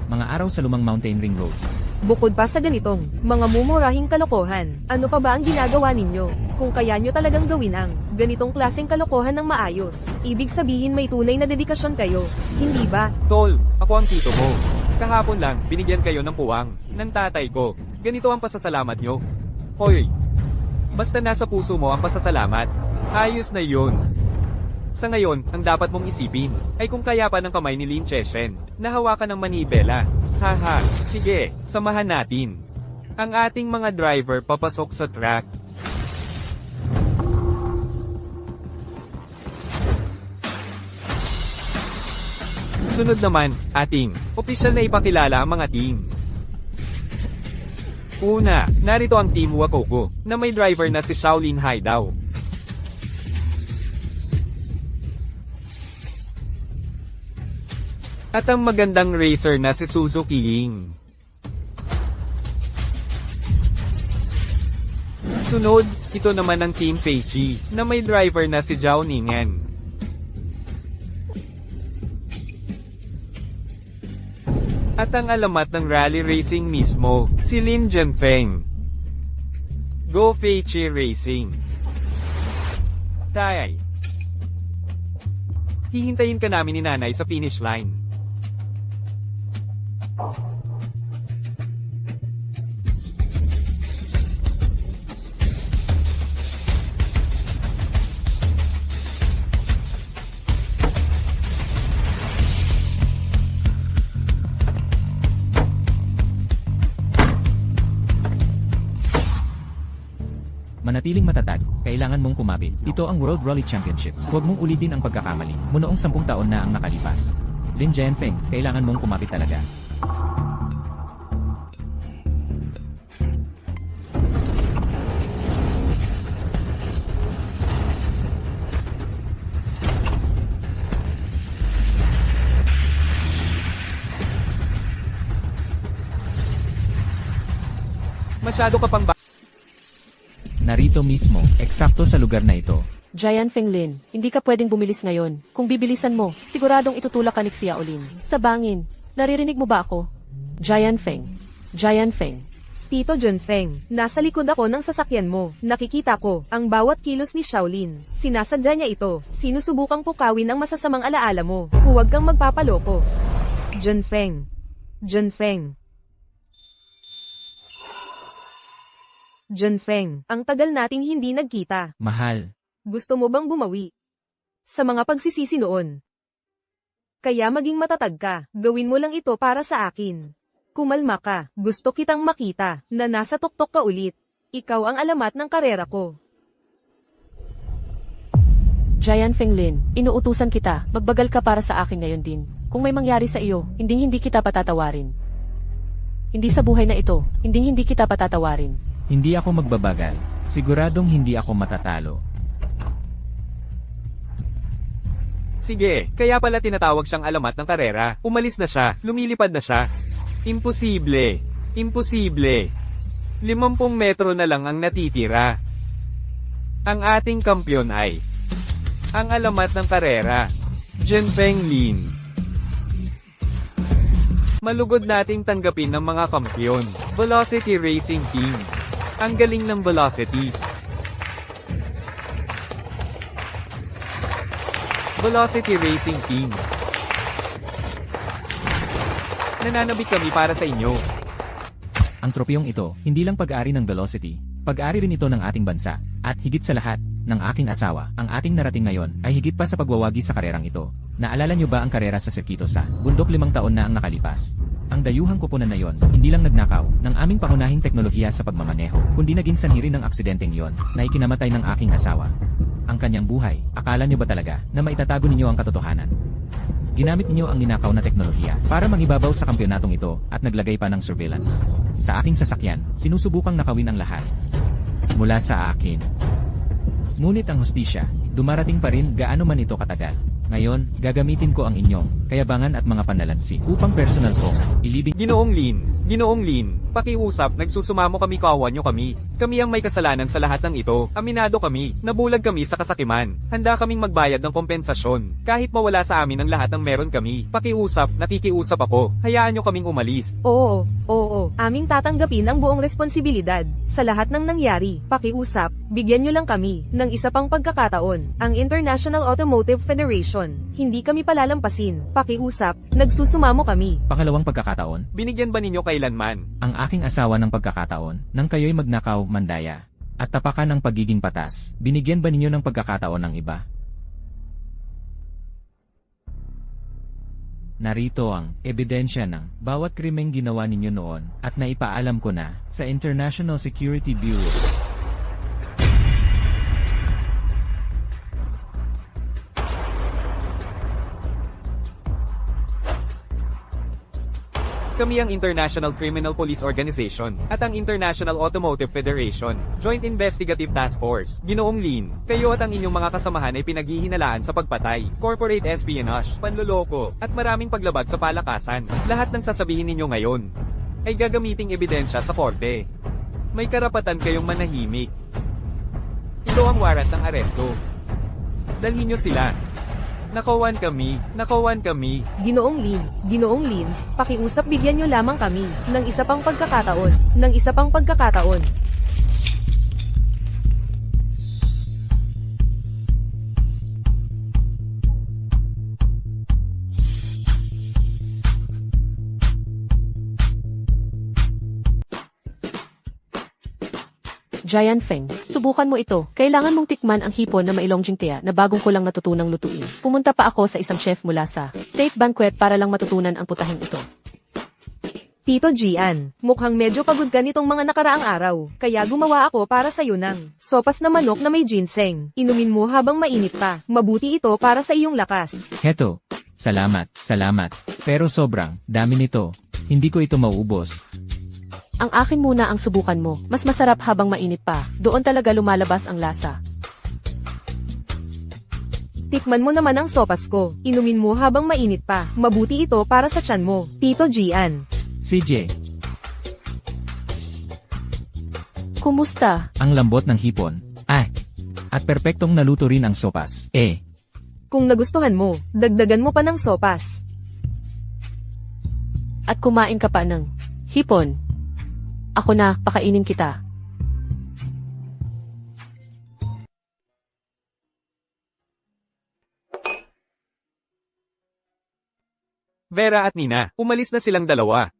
mga araw sa lumang Mountain Ring Road. Bukod pa sa ganitong, mga mumurahing kalokohan, ano pa ba ang ginagawa ninyo? Kung kaya nyo talagang gawin ang ganitong klaseng kalokohan ng maayos, ibig sabihin may tunay na dedikasyon kayo, hindi ba? Tol, ako ang tito mo. Kahapon lang, binigyan kayo ng puwang, ng tatay ko. Ganito ang pasasalamat nyo. Hoy, basta nasa puso mo ang pasasalamat, ayos na yun. Sa ngayon, ang dapat mong isipin, ay kung kaya pa ng kamay ni Lin Cheshen, na hawakan ng manibela. Haha, sige, samahan natin. Ang ating mga driver papasok sa track. Sunod naman, ating opisyal na ipakilala ang mga team. Una, narito ang Team Wakoko, na may driver na si Shaolin Haidao. At ang magandang racer na si Suzuki Ying. Sunod, ito naman ang Team Feichi, na may driver na si Zhao Ningen. At ang alamat ng rally racing mismo, si Lin Jianfeng. Go Feichi Racing. Tay. Hihintayin ka namin ni nanay sa finish line. Manatiling matatag, kailangan mong kumapit. Ito ang World Rally Championship. Huwag mong ulitin ang pagkakamali mo noong 10 taon na ang nakalipas. Lin Jianfeng, kailangan mong kumapit talaga. Masyado ka pang Narito mismo, eksakto sa lugar na ito. Jian Fenglin, hindi ka pwedeng bumilis ngayon. Kung bibilisan mo, siguradong itutulak ka ni Xiaolin. Sa bangin, naririnig mo ba ako? Jian Feng. Jian Feng. Tito Junfeng, nasa likod ako ng sasakyan mo. Nakikita ko ang bawat kilos ni Shaolin. Sinasadya niya ito. Sinusubukang pukawin ang masasamang alaala mo. Huwag kang magpapaloko. Junfeng. Junfeng. Junfeng, ang tagal nating hindi nagkita. Mahal. Gusto mo bang bumawi sa mga pagsisisi noon? Kaya maging matatag ka. Gawin mo lang ito para sa akin. Kumalma ka. Gusto kitang makita na nasa tuktok ka ulit. Ikaw ang alamat ng karera ko. Jian Fenglin, inuutusan kita. Magbagal ka para sa akin ngayon din. Kung may mangyari sa iyo, hindi kita patatawarin. Hindi sa buhay na ito, hindi kita patatawarin. Hindi ako magbabagal. Siguradong hindi ako matatalo. Sige, kaya pala tinatawag siyang alamat ng karera. Umalis na siya, lumilipad na siya. Imposible. Imposible. 50 metro na lang ang natitira. Ang ating kampyon ay ang alamat ng karera, Jianfeng Lin. Malugod nating tanggapin ng mga kampyon, Velocity Racing Team. Ang galing ng Velocity. Velocity Racing Team. Nananabik kami para sa inyo. Ang tropyong ito, hindi lang pag-ari ng Velocity, pag-ari rin ito ng ating bansa, at higit sa lahat, ng aking asawa, ang ating narating ngayon ay higit pa sa pagwawagi sa karerang ito. Naalala niyo ba ang karera sa sirkito sa bundok 5 taon na ang nakalipas? Ang dayuhang koponan na yon, hindi lang nagnakaw ng aming pangunahing teknolohiya sa pagmamaneho, kundi naging sanhi rin ng aksidenteng yon na ikinamatay ng aking asawa. Ang kanyang buhay, akala niyo ba talaga na maitatago ninyo ang katotohanan? Ginamit niyo ang ninakaw na teknolohiya para mangibabaw sa kampyonatong ito at naglagay pa ng surveillance. Sa aking sasakyan, sinusubukang nakawin ang lahat. Mula sa akin. Ngunit ang hustisya, dumarating pa rin gaano man ito katagal. Ngayon, gagamitin ko ang inyong kayabangan at mga panlalansi upang personal kong ilibing. Ginoong Lin, pakiusap, nagsusumamo kami, kawawan nyo kami. Kami ang may kasalanan sa lahat ng ito. Aminado kami, nabulag kami sa kasakiman. Handa kaming magbayad ng kompensasyon. Kahit mawala sa amin ang lahat ng meron kami. Pakiusap, nakikiusap ako. Hayaan nyo kaming umalis. Oo, aming tatanggapin ang buong responsibilidad sa lahat ng nangyari. Pakiusap, bigyan nyo lang kami ng isa pang pagkakataon. Ang International Automotive Federation, hindi kami palalampasin. Pakiusap, nagsusumamo kami. Pangalawang pagkakataon, Binigyan ba ninyo kailanman? ang aking asawa ng pagkakataon nang kayo'y magnakaw, mandaya, at tapakan ng pagiging patas. Binigyan ba ninyo ng pagkakataon ng iba? Narito ang ebidensya ng bawat krimeng ginawa ninyo noon at naipaalam ko na sa International Security Bureau. Kami ang International Criminal Police Organization at ang International Automotive Federation, Joint Investigative Task Force. Ginoong Lin, kayo at ang inyong mga kasamahan ay pinaghihinalaan sa pagpatay, corporate espionage, panloloko, at maraming paglabag sa palakasan. Lahat ng sasabihin ninyo ngayon ay gagamiting ebidensya sa korte. May karapatan kayong manahimik. Ito ang warrant ng aresto. Dalhin nyo sila. Nakawan kami. Ginoong Lin, pakiusap, bigyan nyo lamang kami ng isa pang pagkakataon. Giant Feng, subukan mo ito. Kailangan mong tikman ang hipon na mailongjing tiya na bagong ko lang natutunang lutuin. Pumunta pa ako sa isang chef mula sa State Banquet para lang matutunan ang putahing ito. Tito Gian, mukhang medyo pagod ka nitong mga nakaraang araw, kaya gumawa ako para sa'yo ng sopas na manok na may ginseng. Inumin mo habang mainit pa. Mabuti ito para sa iyong lakas. Heto, salamat. Pero sobrang dami nito. Hindi ko ito mauubos. Ang akin muna ang subukan mo. Mas masarap habang mainit pa. Doon talaga lumalabas ang lasa. Tikman mo naman ang sopas ko. Inumin mo habang mainit pa. Mabuti ito para sa tiyan mo. Tito Gian. CJ, Kumusta? ang lambot ng hipon. At perpektong naluto rin ang sopas. Kung nagustuhan mo, dagdagan mo pa ng sopas. At kumain ka pa ng hipon. Ako na, pakainin kita. Vera at Nina, umalis na silang dalawa.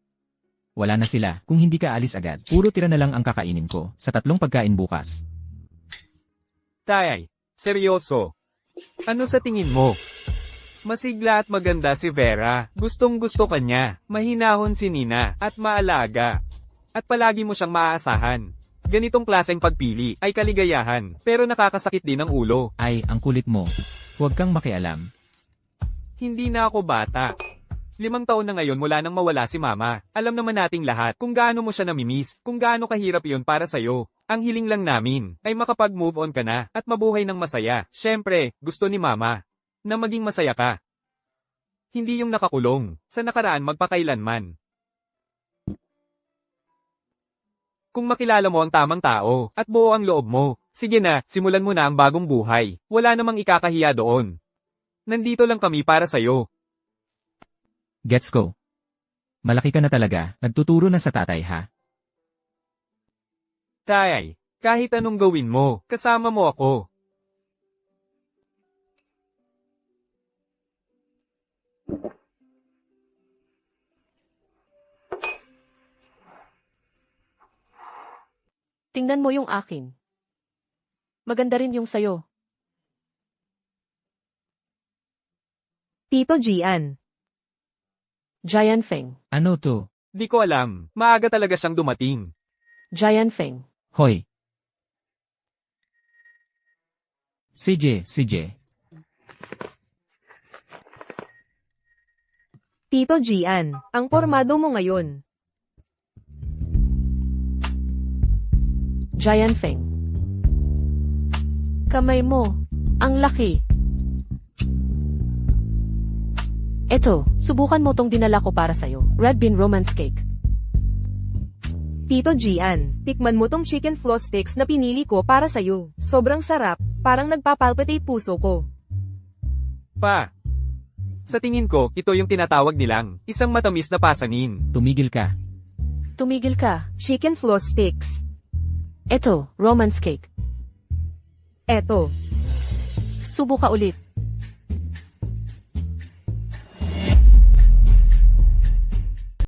Wala na sila. Kung hindi ka alis agad, puro tira na lang ang kakainin ko sa 3 pagkain bukas. Tay, seryoso. Ano sa tingin mo? Masigla at maganda si Vera. Gustong-gusto ka niya. Mahinahon si Nina at maalaga. At palagi mo siyang maaasahan. Ganitong klaseng pagpili ay kaligayahan, pero nakakasakit din ang ulo. Ay, ang kulit mo. Huwag kang makialam. Hindi na ako bata. 5 taon na ngayon mula nang mawala si Mama. Alam naman nating lahat kung gaano mo siya namimiss, kung gaano kahirap yun para sa'yo. Ang hiling lang namin ay makapag-move on ka na at mabuhay ng masaya. Siyempre, gusto ni Mama na maging masaya ka. Hindi yung nakakulong sa nakaraan magpakailanman. Kung makilala mo ang tamang tao at buo ang loob mo, sige na, simulan mo na ang bagong buhay. Wala namang ikakahiya doon. Nandito lang kami para sa'yo. Gets ko. Malaki ka na talaga. Nagtuturo na sa tatay, ha? Tay, kahit anong gawin mo, kasama mo ako. Tingnan mo yung akin. Maganda rin yung sayo. Tito Gian. Giant Feng. Ano to? Di ko alam, maaga talaga siyang dumating. Giant Feng. Hoy. CJ. Tito Gian, ang pormado mo ngayon. Giant Feng. Kamay mo. Ang laki. Eto, subukan mo tong dinala ko para sa'yo. Red bean romance cake. Tito Gian, tikman mo tong chicken floss sticks na pinili ko para sa'yo. Sobrang sarap, parang nagpapalpitate puso ko. Pa. Sa tingin ko, ito yung tinatawag nilang isang matamis na pasanin. Tumigil ka. Tumigil ka. Chicken floss sticks. Eto, romance cake. Eto. Subo ka ulit.